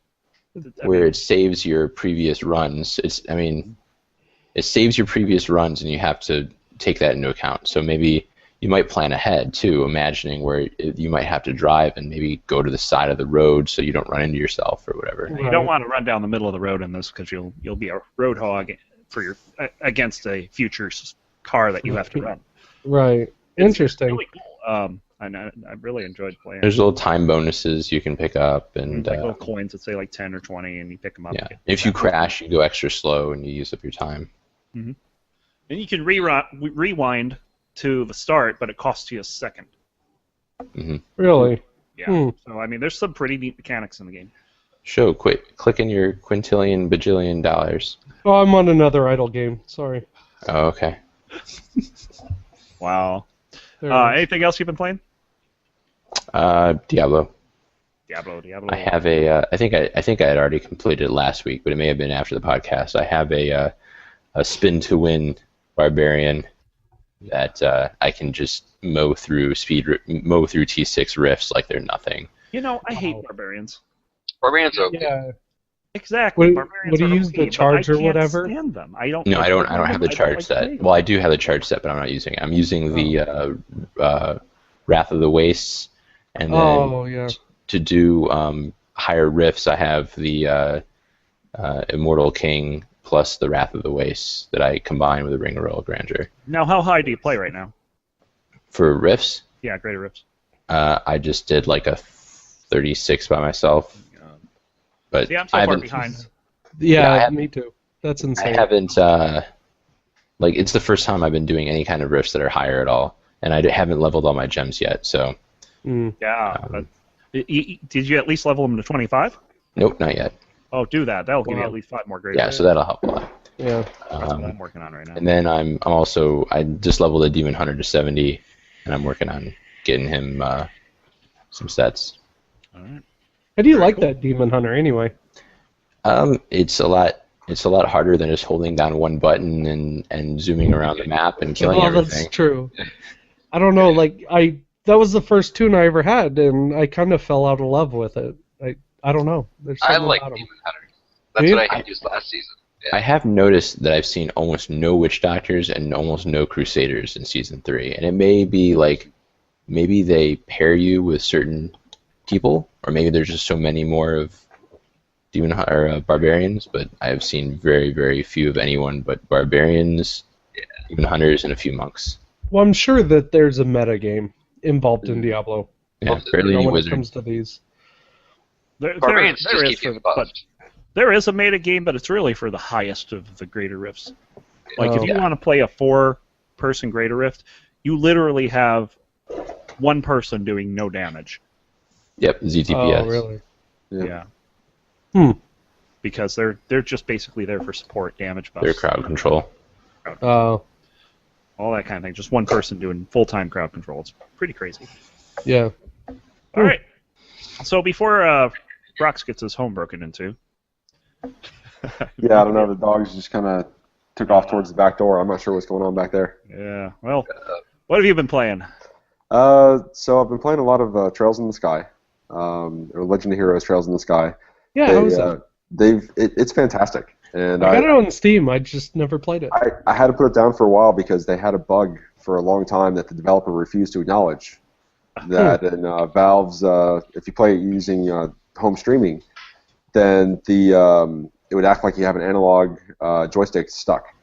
where it saves your previous runs. It saves your previous runs, and you have to take that into account. So maybe you might plan ahead too, imagining where you might have to drive and maybe go to the side of the road so you don't run into yourself or whatever.
You don't want to run down the middle of the road in this because you'll be a road hog for your against a future car that you have to run.
right. Interesting.
It's really cool. And I really enjoyed playing.
There's little time bonuses you can pick up, and
like little coins that say like 10 or 20, and you pick them up.
yeah. If you crash, you go extra slow and you use up your time.
Mm-hmm. And you can rewind to the start, but it costs you a second.
Mm-hmm.
Really?
Yeah. So I mean, there's some pretty neat mechanics in the game.
Click in your quintillion bajillion dollars.
Oh, I'm on another idle game. Sorry.
Oh, okay.
Wow.
There it is.
Anything else you've been playing?
Diablo.
Diablo.
I have a. I think I had already completed it last week, but it may have been after the podcast. I have a spin to win barbarian that I can just mow through T6 rifts like they're nothing.
You know, I hate barbarians.
Barbarians are okay.
Yeah.
Exactly.
Would
Barbarians
you
are
use
okay,
the charge
but
or whatever?
I can't stand them. I don't
have the charge set. Well, I do have the charge set, but I'm not using it. I'm using the Wrath of the Wastes, and then to do higher rifts, I have the Immortal King plus the Wrath of the Wastes that I combine with the Ring of Royal Grandeur.
Now, how high do you play right now?
For rifts?
Yeah, greater rifts.
I just did like a 36 by myself. But
see, I'm so far behind.
Yeah, me too. That's insane.
I haven't, it's the first time I've been doing any kind of rifts that are higher at all, and I haven't leveled all my gems yet, so.
Yeah. Did you at least level them to 25?
Nope, not yet.
Oh, do that. That'll give you at least 5 more greater.
Yeah, so that'll help a lot.
Yeah.
That's what I'm working on right now.
And then I just leveled a Demon Hunter to 70, and I'm working on getting him some sets.
All right.
How do you like that Demon Hunter anyway?
It's a lot harder than just holding down one button and zooming around the map and killing everything.
That's true. I don't know, that was the first tune I ever had, and I kind of fell out of love with it. I don't know.
I like Demon Hunter. That's what I used last season. Yeah.
I have noticed that I've seen almost no Witch Doctors and almost no Crusaders in Season 3, and it may be maybe they pair you with certain people, or maybe there's just so many more of barbarians, but I've seen very, very few of anyone but barbarians, Demon Hunters, and a few monks.
Well, I'm sure that there's a meta game involved in Diablo.
Yeah, barely any
when
wizards.
it comes to these.
Barbarians just keep you buffed.
There is a meta game, but it's really for the highest of the greater rifts. If you
Yeah.
want to play a 4-person greater rift, you literally have one person doing no damage.
Yep, ZTPS.
Oh, really?
Yeah. Because they're just basically there for support, damage buffs.
They're crowd control.
Oh.
All that kind of thing. Just one person doing full-time crowd control. It's pretty crazy.
Yeah.
All right. So before Brox gets his home broken into.
Yeah, I don't know. The dog's just kind of took off towards the back door. I'm not sure what's going on back there.
Yeah. Well, what have you been playing?
So I've been playing a lot of Trails in the Sky, or Legend of Heroes Trails in the Sky.
Yeah, how was that?
It's fantastic. And
I got it on Steam. I just never played it.
I had to put it down for a while because they had a bug for a long time that the developer refused to acknowledge. That in Valve's, if you play it using home streaming, then it would act like you have an analog joystick stuck,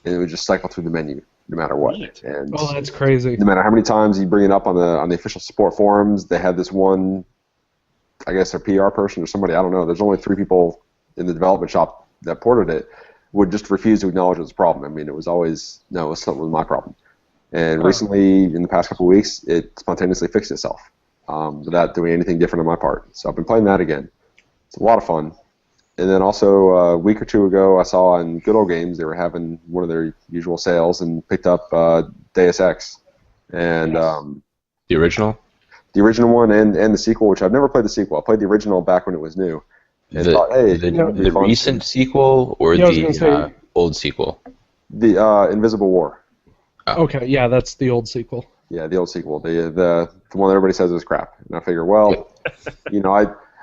and it would just cycle through the menu no matter what. And
oh, that's crazy.
no matter how many times you bring it up on the official support forums, they had this one, I guess a PR person or somebody, I don't know. There's only 3 people in the development shop that ported it, would just refuse to acknowledge it was a problem. I mean, it was always, no, it was something with my problem. And recently, in the past couple of weeks, it spontaneously fixed itself without doing anything different on my part. So I've been playing that again. It's a lot of fun. And then also a week or 2 ago, I saw on Good Old Games they were having one of their usual sales and picked up Deus Ex. And
the original?
The original one and the sequel, which I've never played the sequel. I played the original back when it was new. And thought, hey,
the recent sequel or the old sequel?
The Invisible War.
Oh. Okay, yeah, that's the old sequel.
Yeah, the old sequel. The one that everybody says is crap. And I figure, well,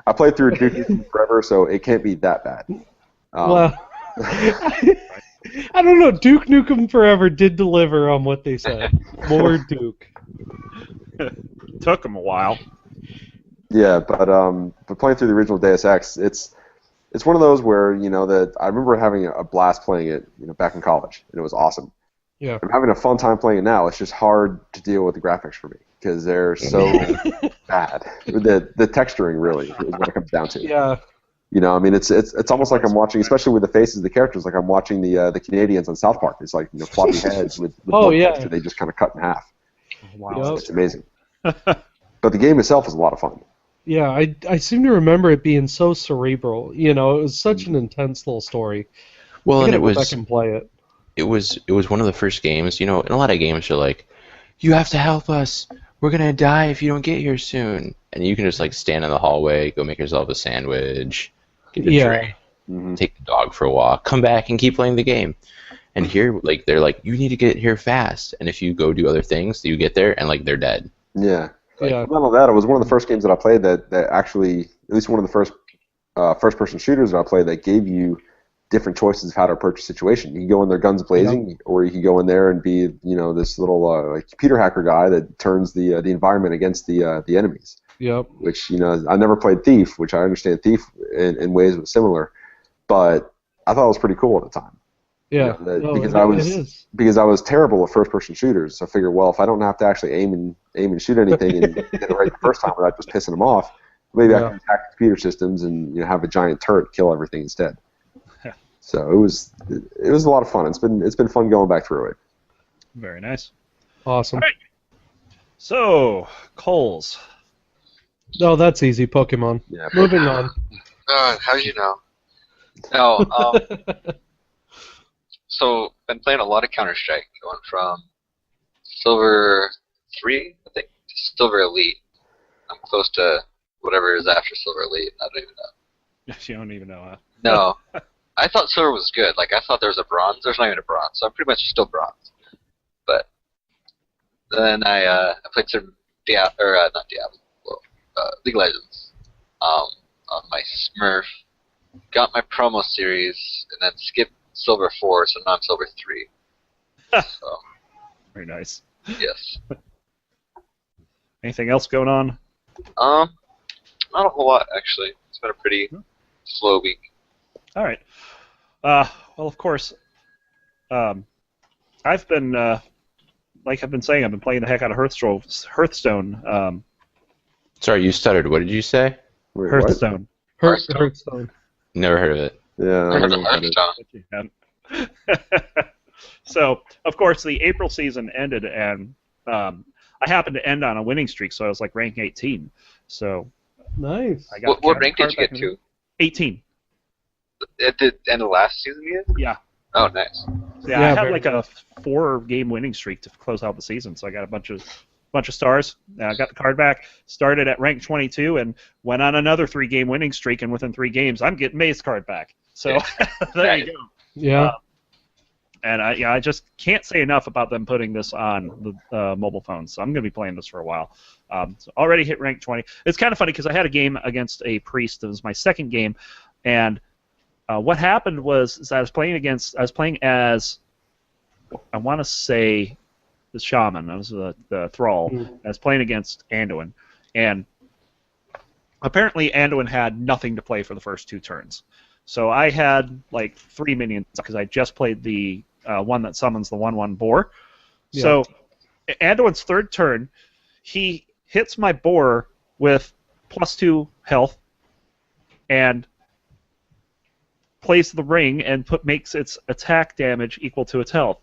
I played through Duke Nukem Forever, so it can't be that bad.
Well, I don't know. Duke Nukem Forever did deliver on what they said. More Duke.
Took them a while.
Yeah, but playing through the original Deus Ex, it's one of those where that I remember having a blast playing it back in college, and it was awesome.
Yeah.
I'm having a fun time playing it now. It's just hard to deal with the graphics for me because they're so bad. The texturing really is what it comes down to.
Yeah.
I mean, it's almost like I'm watching, especially with the faces of the characters, like I'm watching the Canadians on South Park. It's like floppy heads with they just kind of cut in half.
Wow,
it's amazing. But the game itself is a lot of fun.
Yeah, I seem to remember it being so cerebral. It was such an intense little story.
Well, and it was.
I can play it.
It was one of the first games. And a lot of games are like, you have to help us. We're gonna die if you don't get here soon. And you can just stand in the hallway, go make yourself a sandwich, get a drink, take the dog for a walk, come back and keep playing the game. And here, they're like, you need to get here fast. And if you go do other things, you get there and they're dead.
Yeah. Not only that, it was one of the first games that I played that actually, at least one of the first-person shooters that I played that gave you different choices of how to approach a situation. You can go in there guns blazing, or you can go in there and be, this little computer hacker guy that turns the environment against the enemies.
Yep.
Which I never played Thief, which I understand Thief in ways was similar, but I thought it was pretty cool at the time.
Yeah,
because I was terrible at first-person shooters. So I figured, well, if I don't have to actually aim and shoot anything and get it right the first time without just pissing them off, maybe I can attack computer systems and have a giant turret kill everything instead. So it was a lot of fun. It's been fun going back through it.
Very nice.
Awesome.
All right. So, Coles.
No, that's easy. Pokemon.
Yeah.
Moving on.
How did you know? No. So, been playing a lot of Counter-Strike, going from Silver 3, I think, to Silver Elite. I'm close to whatever is after Silver Elite. I don't even know.
You don't even know, huh?
No. I thought Silver was good. I thought there was a Bronze. There's not even a Bronze, so I'm pretty much still Bronze. But then I played some League of Legends on my Smurf, got my promo series, and then skipped Silver 4, so now I'm Silver 3. So,
very nice.
Yes.
Anything else going on?
Not a whole lot, actually. It's been a pretty slow week.
All right. Well, of course, I've been, like I've been saying, I've been playing the heck out of Hearthstone.
Sorry, you stuttered. What did you say?
Wait,
Hearthstone.
Hearthstone.
Never heard of it.
Yeah, I don't know
Hearthstone.
So, of course, the April season ended, and I happened to end on a winning streak, so I was rank 18. So
nice.
I got
What rank did you get to?
18.
At the end of last season, you did?
Yeah.
Oh, nice.
Yeah, I had a 4-game winning streak to close out the season, so I got a bunch of stars. I got the card back, started at rank 22, and went on another 3-game winning streak, and within 3 games, I'm getting May's card back. So there you go.
Yeah.
And I just can't say enough about them putting this on the mobile phones. So I'm going to be playing this for a while. So already hit rank 20. It's kind of funny because I had a game against a priest. It was my second game, and what happened was I was playing as, I want to say, the shaman. I was the thrall. I was playing against Anduin, and apparently Anduin had nothing to play for the first 2 turns. So I had like 3 minions because I just played the one that summons the 1/1 boar. Yeah. So Anduin's 3rd turn, he hits my boar with +2 health and plays the ring and makes its attack damage equal to its health.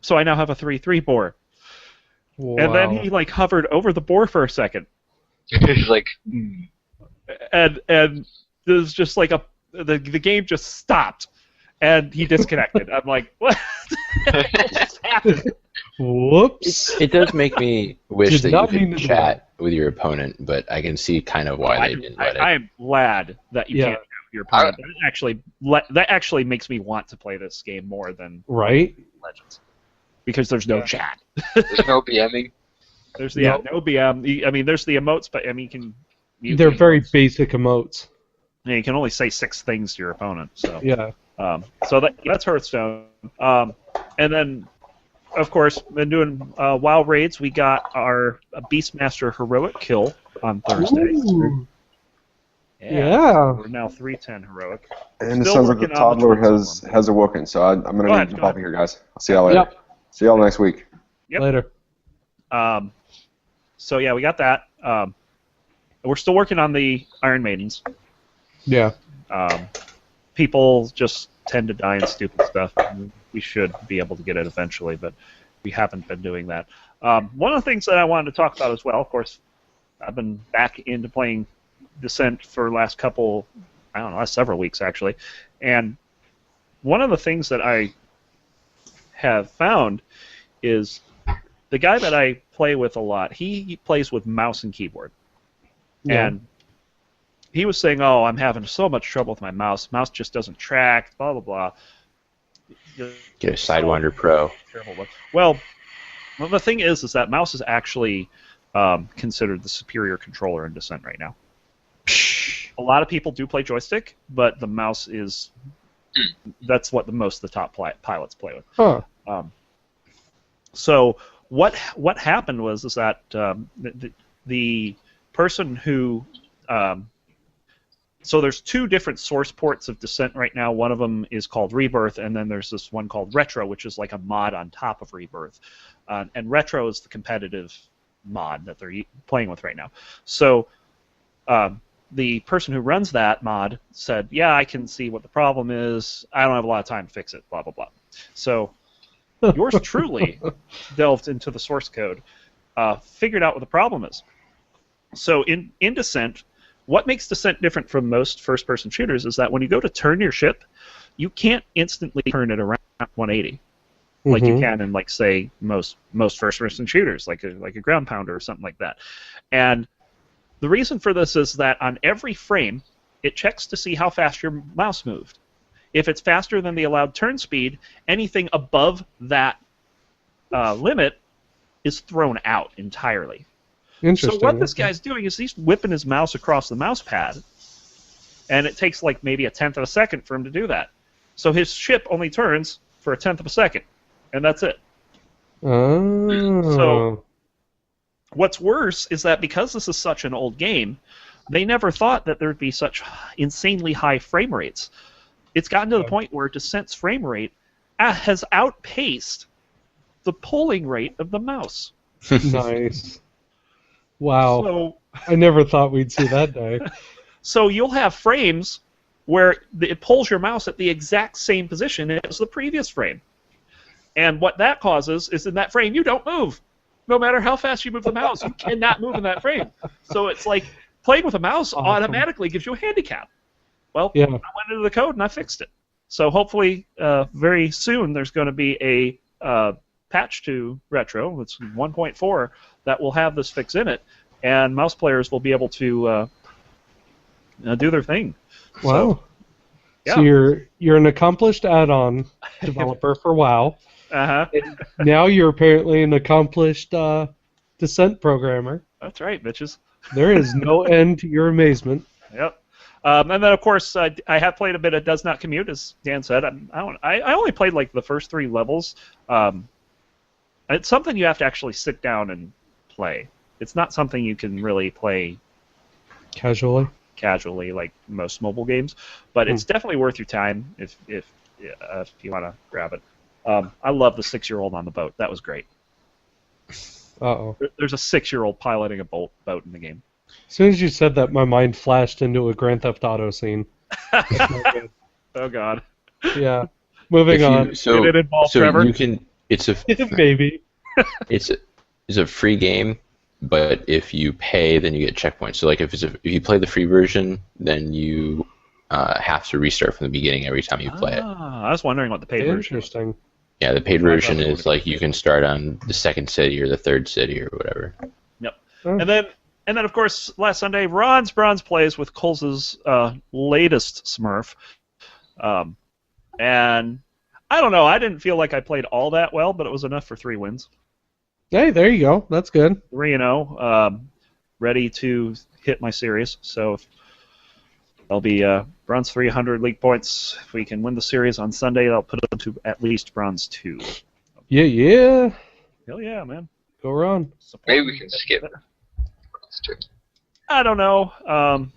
So I now have a 3/3 boar. Wow. And then he like hovered over the boar for a second.
He's like,
and there's just like the game just stopped, and he disconnected. I'm like, what? What just happened?
Whoops.
It does make me wish that you could chat with your opponent, but I can see kind of why they didn't let it.
I am glad that you can't chat with your opponent. That actually makes me want to play this game more than Legends, because there's no chat.
There's no BMing.
There's no BM. I mean, there's the emotes, but I mean, you can.
They're very basic emotes.
Yeah, you can only say 6 things to your opponent. So
yeah.
So that's Hearthstone. And then, of course, been doing WoW raids. We got our Beastmaster heroic kill on Thursday.
Ooh.
Yeah. We're now 310 heroic.
And it sounds like the toddler has awoken. So I'm going to jump here, guys. I'll see y'all later.
Yep.
See y'all next week.
Yep.
Later.
So yeah, we got that. We're still working on the Iron Maidens.
Yeah.
People just tend to die in stupid stuff. We should be able to get it eventually, but we haven't been doing that. One of the things that I wanted to talk about as well, of course, I've been back into playing Descent for the last several weeks actually, and one of the things that I have found is the guy that I play with a lot, he plays with mouse and keyboard. Yeah. And he was saying, "Oh, I'm having so much trouble with my mouse. Mouse just doesn't track, blah, blah, blah."
Get a Sidewinder Pro.
Well, the thing is that mouse is actually considered the superior controller in Descent right now. A lot of people do play joystick, but the mouse is... that's what most of the top pilots play with.
Huh.
So what happened was that the person who... so there's 2 different source ports of Descent right now. One of them is called Rebirth, and then there's this one called Retro, which is like a mod on top of Rebirth. And Retro is the competitive mod that they're playing with right now. So the person who runs that mod said, "Yeah, I can see what the problem is. I don't have a lot of time to fix it, blah, blah, blah." So yours truly delved into the source code, figured out what the problem is. So in Descent, what makes Descent different from most first-person shooters is that when you go to turn your ship, you can't instantly turn it around 180 like you can in, like, say, most first-person shooters, like a ground pounder or something like that. And the reason for this is that on every frame, it checks to see how fast your mouse moved. If it's faster than the allowed turn speed, anything above that limit is thrown out entirely. So what this guy's doing is he's whipping his mouse across the mouse pad, and it takes like maybe 1/10 of a second for him to do that. So his ship only turns for 1/10 of a second, and that's it.
Oh.
So what's worse is that because this is such an old game, they never thought that there'd be such insanely high frame rates. It's gotten to the point where Descent's frame rate has outpaced the polling rate of the mouse.
Nice. Wow.
So,
I never thought we'd see that day.
So you'll have frames where it pulls your mouse at the exact same position as the previous frame. And what that causes is in that frame you don't move. No matter how fast you move the mouse, you cannot move in that frame. So it's like playing with a mouse automatically gives you a handicap. Well, I went into the code and I fixed it. So hopefully very soon there's going to be a patch to Retro, it's 1.4, that will have this fix in it, and mouse players will be able to do their thing.
Wow. So you're an accomplished add-on developer for WoW.
Uh-huh.
And now you're apparently an accomplished Descent programmer.
That's right, bitches.
There is no end to your amazement.
Yep. And then, of course, I have played a bit of Does Not Commute, as Dan said. I only played, like, the first 3 levels. It's something you have to actually sit down and play. It's not something you can really play casually like most mobile games, but it's definitely worth your time if you want to grab it. I love the 6-year-old on the boat. That was great.
Uh-oh.
There's a 6-year-old piloting a boat in the game.
As soon as you said that, my mind flashed into a Grand Theft Auto scene.
Oh God.
Yeah. Moving on.
Did it involve Trevor?
You can. It's a
maybe.
It's a free game, but if you pay, then you get checkpoints. So like if you play the free version, then you have to restart from the beginning every time you play it.
I was wondering what the paid version was.
Interesting.
Yeah, the paid version is like you can start on the 2nd city or the 3rd city or whatever.
Yep. And then of course last Sunday, Ron's Bronze plays with Colza's latest Smurf, and I don't know. I didn't feel like I played all that well, but it was enough for 3 wins.
Hey, there you go. That's good.
3-0, ready to hit my series. So I'll be bronze 300 league points. If we can win the series on Sunday, I'll put it to at least bronze 2.
Yeah.
Hell yeah, man.
Go Ron.
Maybe we can skip bronze 2.
I don't know.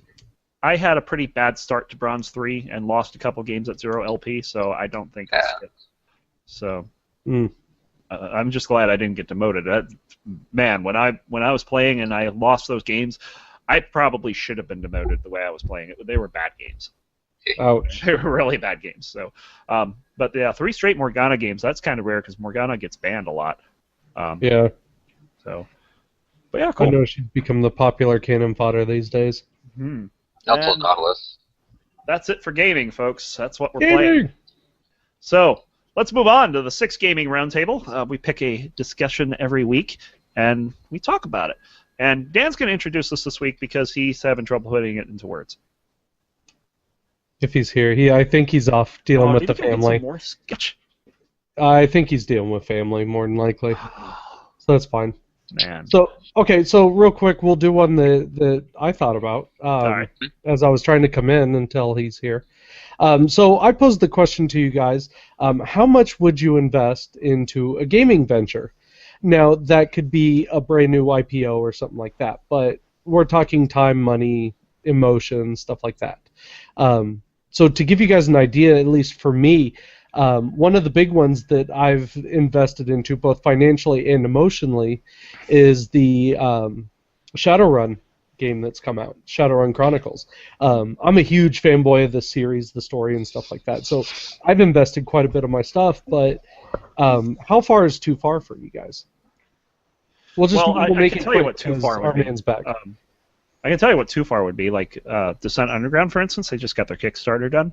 I had a pretty bad start to bronze 3 and lost a couple games at 0 LP, so I don't think I'll skip. So. I'm just glad I didn't get demoted. Man, when I was playing and I lost those games, I probably should have been demoted the way I was playing it. They were bad games.
Ouch.
They were really bad games. So, but yeah, 3 straight Morgana games. That's kind of rare because Morgana gets banned a lot.
Yeah.
So, but yeah, cool.
I know she's become the popular cannon fodder these days.
Mm-hmm.
Alto Nautilus.
That's it for gaming, folks. That's what we're playing. So. Let's move on to the 6 Gaming Roundtable. We pick a discussion every week, and we talk about it. And Dan's going to introduce us this week because he's having trouble putting it into words.
If he's here. I think he's off dealing with the family.
Some more sketch?
I think he's dealing with family, more than likely. So that's fine.
Man.
So real quick, we'll do one that I thought about as I was trying to come in until he's here. So I posed the question to you guys, how much would you invest into a gaming venture? Now, that could be a brand new IPO or something like that, but we're talking time, money, emotion, stuff like that. So to give you guys an idea, at least for me, one of the big ones that I've invested into, both financially and emotionally, is the Shadowrun game that's come out, Shadowrun Chronicles. I'm a huge fanboy of the series, the story, and stuff like that. So I've invested quite a bit of my stuff, but how far is too far for you guys?
We'll make it quick too far
our man's back.
I can tell you what too far would be. Like Descent Underground, for instance, they just got their Kickstarter done.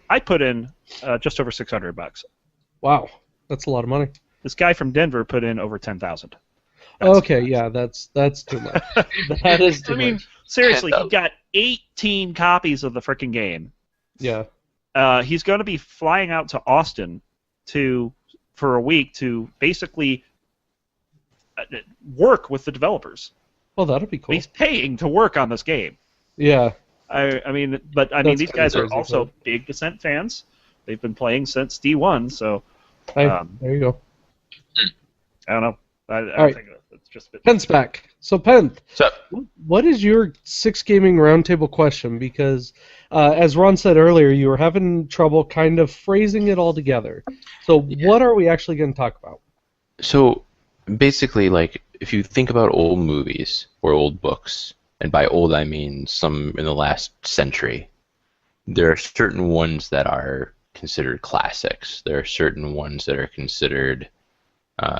I put in just over $600.
Wow, that's a lot of money.
This guy from Denver put in over 10,000.
Okay, yeah, that's too much. That is too much.
I mean, seriously, he got 18 copies of the frickin' game.
Yeah.
He's going to be flying out to Austin for a week to basically work with the developers.
Well, that'll be cool.
He's paying to work on this game.
Yeah.
I mean, these guys are also big Descent fans. They've been playing since D1, so.
Hey, there you go.
I don't know. I
right.
think it's just a bit.
Penth's back. So, Penth,
What's up?
what is your 6 Gaming Roundtable question? Because, as Ron said earlier, you were having trouble kind of phrasing it all together. So, what are we actually going to talk about?
So, basically, like, if you think about old movies or old books, and by old I mean some in the last century, there are certain ones that are considered classics. There are certain ones that are considered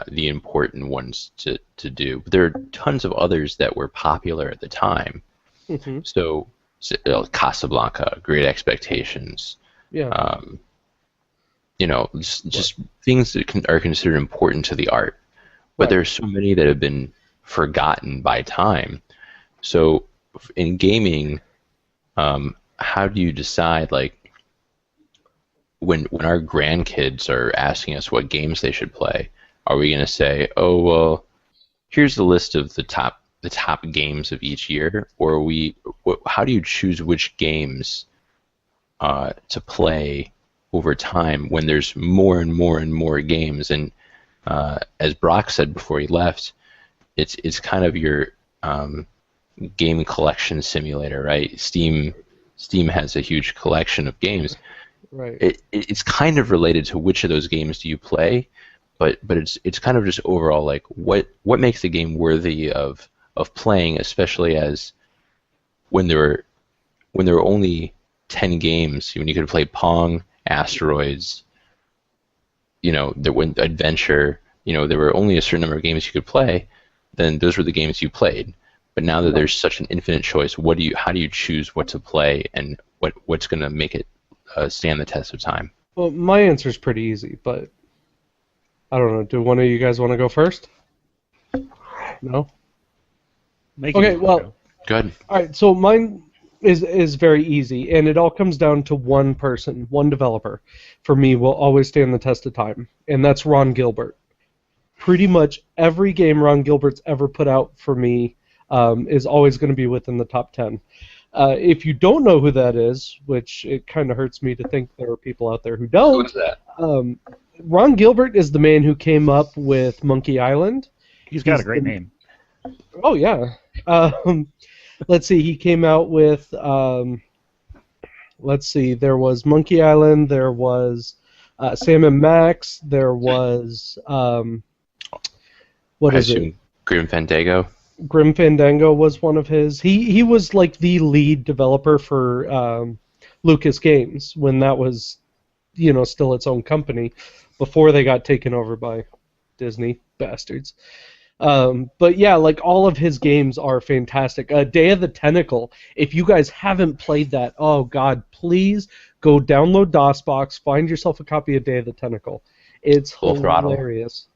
the important ones to do. But there are tons of others that were popular at the time.
Mm-hmm.
So Casablanca, Great Expectations.
Yeah.
Just things that are considered important to the art. But there's so many that have been forgotten by time. So in gaming, how do you decide, like, when our grandkids are asking us what games they should play, are we going to say, oh well, here's the list of the top games of each year, or how do you choose which games to play over time when there's more and more and more games? And as Brock said before he left, it's kind of your game collection simulator, right? Steam has a huge collection of games.
Right.
It's kind of related to which of those games do you play, but it's kind of just overall like what makes the game worthy of playing, especially as when there were only 10 games, when you could play Pong, Asteroids, when Adventure, there were only a certain number of games you could play, then those were the games you played. But now that there's such an infinite choice, how do you choose what to play and what's going to make it stand the test of time?
Well, my answer is pretty easy, but I don't know. Do one of you guys want to go first? No? Okay, well,
good.
All right, so mine is very easy, and it all comes down to one person, one developer. For me, will always stand the test of time, and that's Ron Gilbert. Pretty much every game Ron Gilbert's ever put out for me is always going to be within the top 10. If you don't know who that is, which it kind of hurts me to think there are people out there who don't.
Who's that?
Ron Gilbert is the man who came up with Monkey Island.
He's got a great name.
Oh, yeah. Let's see, he came out with, there was Monkey Island, there was Sam and Max, there was,
Grim Fandango?
Grim Fandango was one of his. He was like the lead developer for Lucas Games when that was, still its own company before they got taken over by Disney bastards. But yeah, like all of his games are fantastic. Day of the Tentacle. If you guys haven't played that, oh god, please go download DOSBox, find yourself a copy of Day of the Tentacle. It's
Full
hilarious.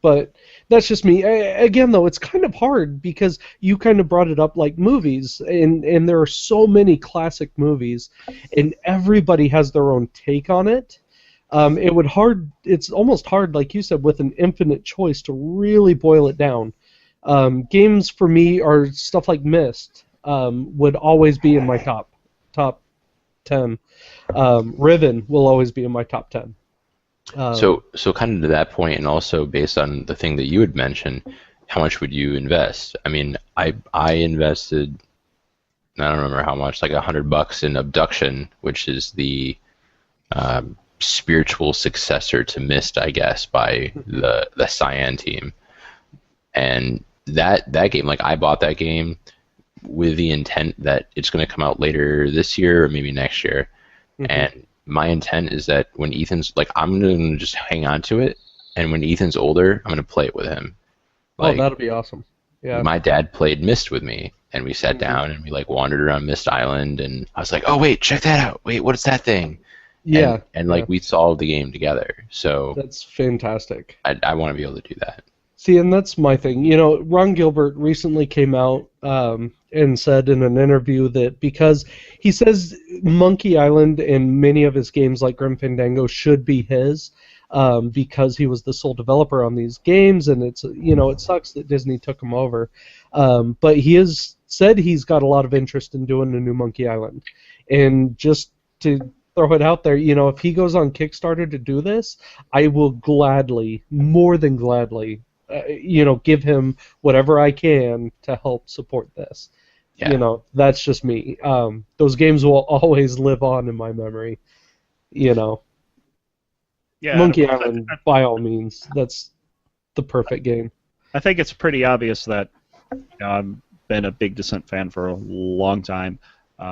But that's just me. Again, though, it's kind of hard because you kind of brought it up like movies, and there are so many classic movies, and everybody has their own take on it. It's almost hard, like you said, with an infinite choice to really boil it down. Games for me are stuff like Myst, would always be in my top 10. Riven will always be in my top 10.
So kind of to that point, and also based on the thing that you had mentioned, how much would you invest? I mean, I invested, I don't remember how much, like $100 in Abduction, which is the spiritual successor to Myst, I guess, by the Cyan team. And that game, like I bought that game with the intent that it's going to come out later this year or maybe next year. Mm-hmm. And my intent is that when Ethan's, like, I'm going to just hang on to it, and when Ethan's older, I'm going to play it with him. Like,
oh, that'll be awesome. Yeah.
My dad played Myst with me, and we sat down and we, like, wandered around Myst Island, and I was like, oh, wait, check that out. Wait, what is that thing?
Yeah.
And like, we solved the game together. So
that's fantastic.
I want to be able to do that.
See, and that's my thing. Ron Gilbert recently came out and said in an interview that because he says Monkey Island and many of his games like Grim Fandango should be his because he was the sole developer on these games, and it's it sucks that Disney took him over. But he has said he's got a lot of interest in doing a new Monkey Island, and just to throw it out there, if he goes on Kickstarter to do this, I will gladly, more than gladly, give him whatever I can to help support this. Yeah. That's just me. Those games will always live on in my memory. Yeah, Monkey Island, by all means, that's the perfect game.
I think it's pretty obvious that I've been a big Descent fan for a long time.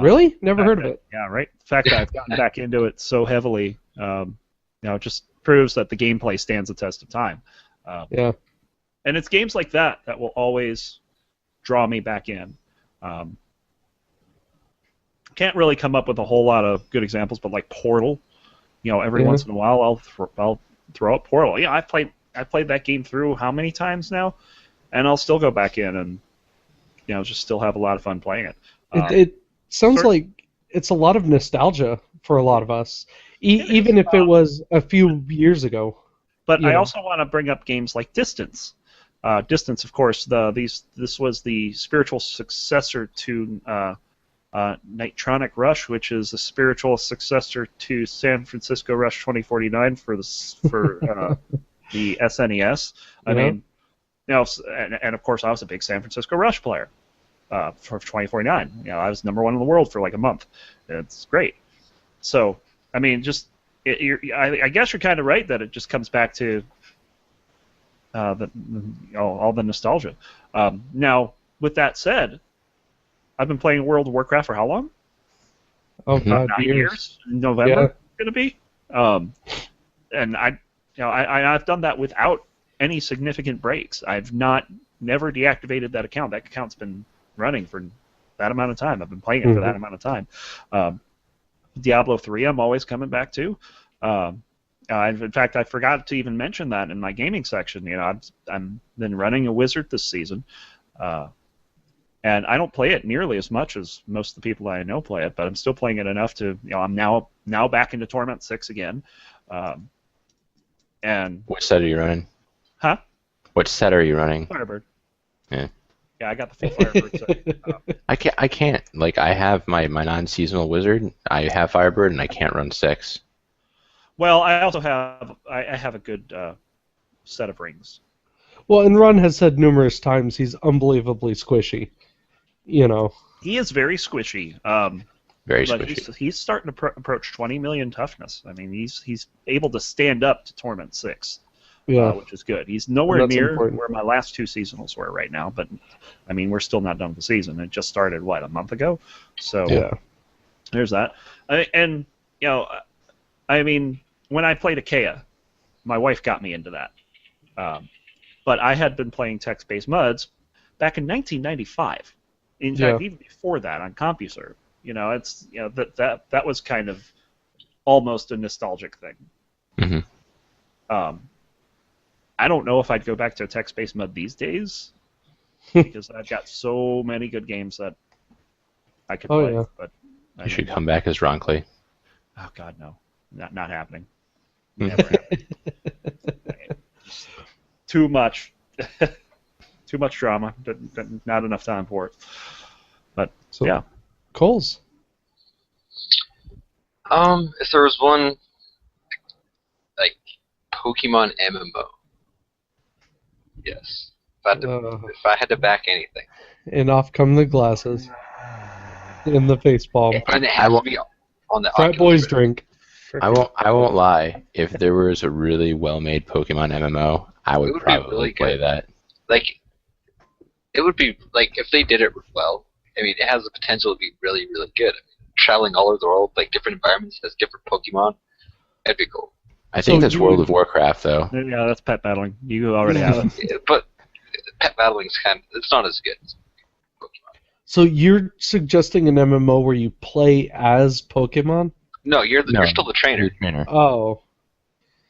Really? Never heard of it.
Yeah, right. The fact that I've gotten back into it so heavily, it just proves that the gameplay stands the test of time.
Yeah.
And it's games like that will always draw me back in. Can't really come up with a whole lot of good examples, but like Portal, every once in a while I'll throw up Portal. Yeah, I've played that game through how many times now, and I'll still go back in and just still have a lot of fun playing it.
It sounds like it's a lot of nostalgia for a lot of us. Even if it was a few years ago.
But I also want to bring up games like Distance. Distance, of course, this was the spiritual successor to Nightronic Rush, which is a spiritual successor to San Francisco Rush 2049 for the SNES. I mean, and of course, I was a big San Francisco Rush player for 2049. I was #1 in the world for like a month. It's great. So, I mean, I guess you're kind of right that it just comes back to all the nostalgia. Now, with that said, I've been playing World of Warcraft for how long?
Oh,
9 years. November, it's going to be. And I've done that without any significant breaks. I've never deactivated that account. That account's been running for that amount of time. I've been playing it for that amount of time. Diablo 3, I'm always coming back to. In fact, I forgot to even mention that in my gaming section. I'm been running a wizard this season, and I don't play it nearly as much as most of the people I know play it, but I'm still playing it enough to. I'm now back into Torment 6 again. And
what set are you running?
Huh?
What set are you running?
Firebird.
Yeah.
Yeah, I got the full Firebird set.
I can't. Like, I have my non-seasonal wizard. I have Firebird, and I can't run 6.
Well, I also have a good set of rings.
Well, and Ron has said numerous times he's unbelievably squishy.
He is very squishy.
Very
but
squishy.
He's starting to approach 20 million toughness. I mean, he's able to stand up to Torment 6. Which is good. He's nowhere near where my last 2 seasonals were right now, but I mean, we're still not done with the season. It just started a month ago, so there's that. I mean, when I played Achaea, my wife got me into that, but I had been playing text-based MUDs back in 1995. In fact, even before that on CompuServe. That was kind of almost a nostalgic thing.
Mm-hmm.
I don't know if I'd go back to a text-based MUD these days because I've got so many good games that I could play.
Yeah.
But
you should come back as Roncli.
Oh God, no, not happening. Never happening. Too much drama. Not enough time for it. But yeah,
Coles.
If there was one like Pokemon MMO. Yes. If I had to back anything.
And off come the glasses. In the face palm.
And it has to be on the
Frat boys drink.
I won't lie. If there was a really well-made Pokemon MMO, I would probably
really
play
good.
that.
Like, it would be like if they did it well. I mean, it has the potential to be really, really good. I mean, traveling all over the world, like different environments, has different Pokemon. That'd be cool.
I think that's World of Warcraft, though.
Yeah, that's pet battling. You already have it.
But pet battling is it's not as good as Pokemon.
So you're suggesting an MMO where you play as Pokemon?
No, you're still the trainer.
Oh.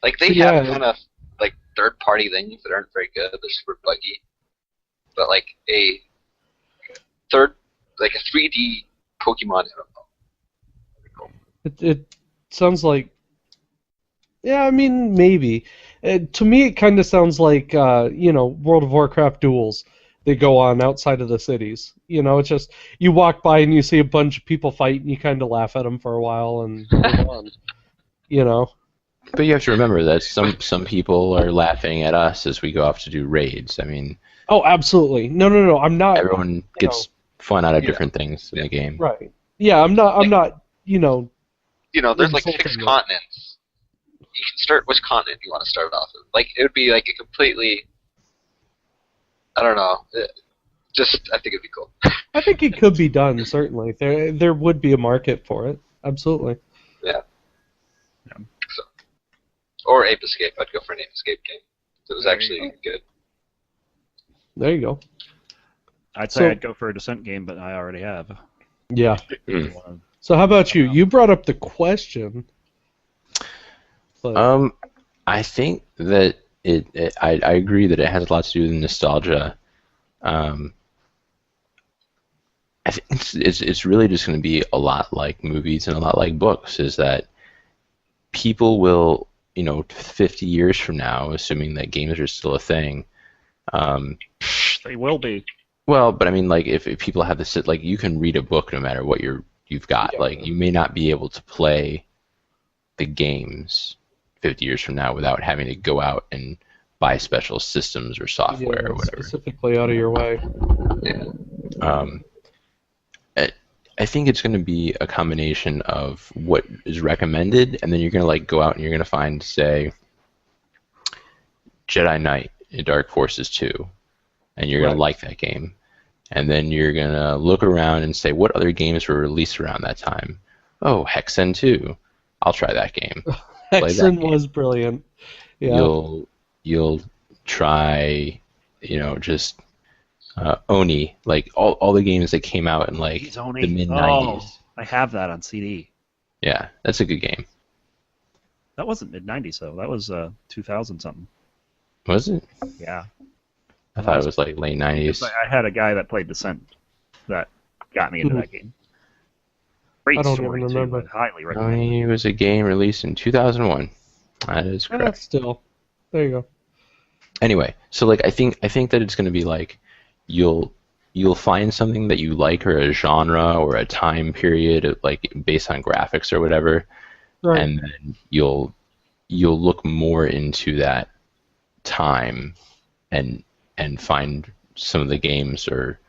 Like they have kind of like third-party things that aren't very good. They're super buggy. But like a 3D Pokemon MMO. Cool.
It sounds like. Yeah, I mean, maybe. To me, it kind of sounds like, World of Warcraft duels. They go on outside of the cities. It's just, you walk by and you see a bunch of people fight and you kind of laugh at them for a while and move on.
But you have to remember that some people are laughing at us as we go off to do raids. I mean...
Oh, absolutely. No, I'm not...
Everyone gets fun out of different things in the game.
Right. Yeah, I'm not,
there's like 6 continents. You can start which continent you want to start off with. Like, it would be like a completely... I don't know. I think it'd be cool.
I think it could be done, certainly. There would be a market for it. Absolutely.
Yeah. So, or Ape Escape. I'd go for an Ape Escape game. It was actually good.
There you go.
I'd say I'd go for a Descent game, but I already have.
Yeah. So how about you? You brought up the question. But...
I think that I agree that it has a lot to do with nostalgia. I think it's really just going to be a lot like movies and a lot like books. Is that people will, 50 years from now, assuming that games are still a thing.
They will be.
Well, but I mean, like, if people have this, like, you can read a book no matter what you've got.
Yeah.
Like, you may not be able to play the games 50 years from now without having to go out and buy special systems or software or whatever.
Specifically out of your way.
Yeah.
I think it's going to be a combination of what is recommended, and then you're going to like go out and you're going to find, say, Jedi Knight in Dark Forces 2, and you're going to like that game. And then you're going to look around and say, what other games were released around that time? Oh, Hexen 2. I'll try that game.
Hexen was brilliant. Yeah.
You'll try, just Oni, like all the games that came out in like the mid 90s.
Oh, I have that on CD.
Yeah, that's a good game.
That wasn't mid 90s though. That was 2000 something.
Was it?
Yeah.
I thought it was like late 90s.
I had a guy that played Descent that got me into that game. Great
I don't
story
even
too.
remember.
I highly recommend it.
Oni was a game released in 2001. That is correct.
Still, there you go.
Anyway, so like I think that it's going to be like you'll find something that you like, or a genre or a time period, like based on graphics or whatever,
Right.
and then you'll look more into that time and find some of the games, or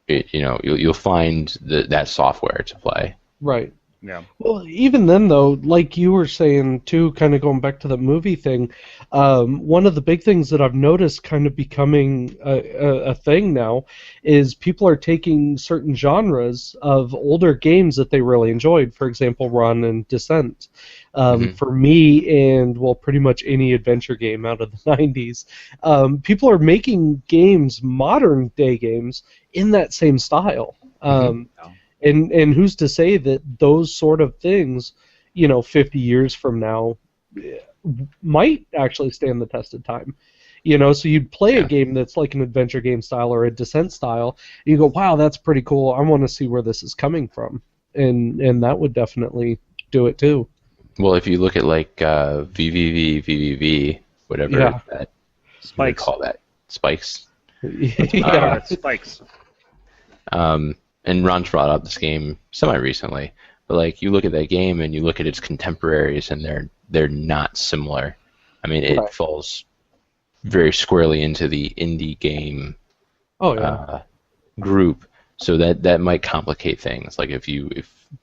you'll find that software to play.
Right.
Yeah.
Well, even then, though, like you were saying, too, kind of going back to the movie thing, one of the big things that I've noticed kind of becoming a thing now is people are taking certain genres of older games that they really enjoyed. For example, Run and Descent. For me, and, well, pretty much any adventure game out of the 90s, people are making games, modern-day games, in that same style. And who's to say that those sort of things, 50 years from now, might actually stand the test of time. So you'd play a game that's like an adventure game style or a Descent style, and you go, wow, that's pretty cool. I want to see where this is coming from. And that would definitely do it too.
Well, if you look at like VVV, whatever that
Spikes.
Call that Spikes.
Yeah.
Spikes.
And Ron's brought up this game semi-recently, but like you look at that game and you look at its contemporaries, and they're not similar. I mean, it falls very squarely into the indie game group, so that might complicate things. Like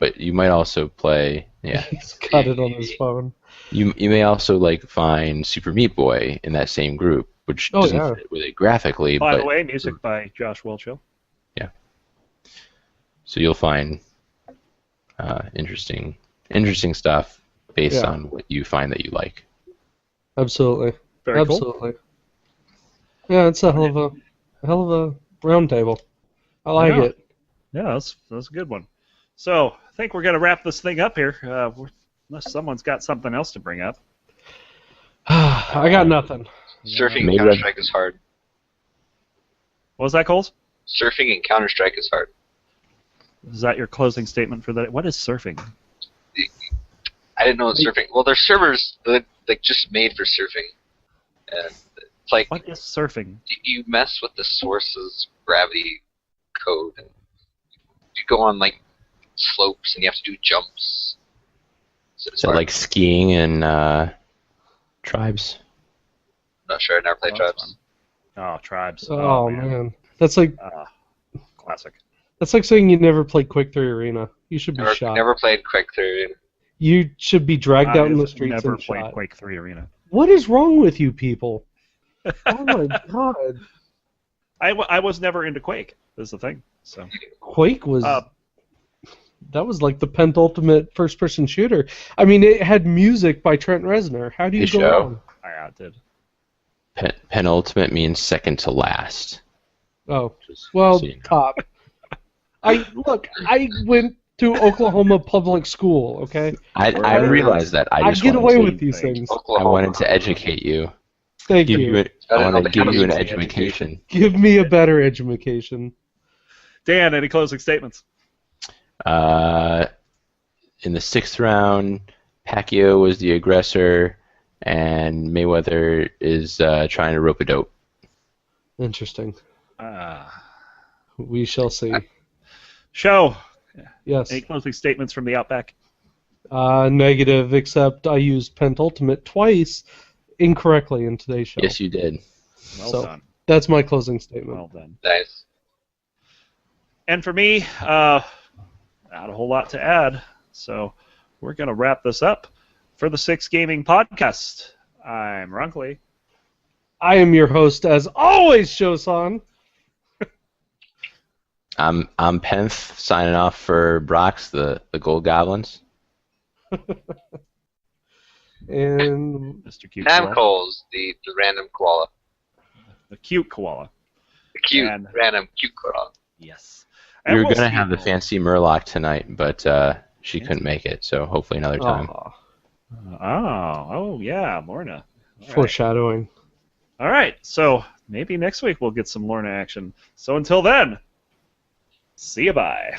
but you might also play. Yeah,
He's got it on his phone.
You may also like find Super Meat Boy in that same group, which doesn't fit with it graphically.
By
but
the way, music by Josh Welchill.
So you'll find interesting stuff based on what you find that you like.
Absolutely.
Very
Absolutely. Yeah, it's a hell of a round table. I like it.
Yeah, that's a good one. So I think we're gonna wrap this thing up here, unless someone's got something else to bring up.
I got nothing.
Surfing in Counter-Strike is hard.
What was that, Coles?
Surfing in Counter-Strike is hard.
Is that your closing statement for that? What is surfing?
I didn't know surfing. Well, there's servers that like just made for surfing, and it's like
What is surfing?
you mess with the source's gravity code, and you go on like slopes, and you have to do jumps. So it's
So
hard.
like skiing in Tribes.
I'm not sure. I never played
Oh,
Tribes.
Oh, Tribes.
Oh man. That's like
Classic.
That's like saying you never played Quake 3 Arena. You should be shot.
Never played Quake 3.
You should be dragged out in the streets
Never
and
played
shot.
Quake 3 Arena.
What is wrong with you people? Oh my god.
I was never into Quake. Is the thing. So
Quake was that was like the penultimate first-person shooter. I mean, it had music by Trent Reznor. How do you
Hey,
go
Joe.
wrong?
I did.
Penultimate means second to last.
Oh,
Just
well,
so you know.
top. I went to Oklahoma public school. Okay,
I realize that. I
I
just
get
wanted
away
to-
with these things.
I wanted to educate you.
Thank
Give
you.
you I want to give you an
Education.
education.
Give me a better education.
Dan, any closing statements?
In the 6th round, Pacquiao was the aggressor, and Mayweather is trying to rope a dope.
Interesting.
Ah.
We shall see.
Show.
Yes.
Any closing statements from the Outback?
Negative, except I used Pentultimate twice incorrectly in today's show.
Yes, you did.
Well done.
That's my closing statement.
Well done.
Nice.
And for me, not a whole lot to add. So we're going to wrap this up for the Six Gaming Podcast. I'm Roncli.
I am your host, as always, Showsan.
I'm Penth signing off for Brox, the Gold Goblins.
And
Mr. Cute
Ham
Koala.
Coles, the random koala.
The cute koala.
The cute,
And-
random cute koala.
Yes.
We
And
were
we'll
going to
see
have
you
the
all.
fancy Murloc tonight, but she couldn't make it, so hopefully another time.
Oh, yeah, Lorna. All right.
foreshadowing.
All right, so maybe next week we'll get some Lorna action. So until then, see you bye.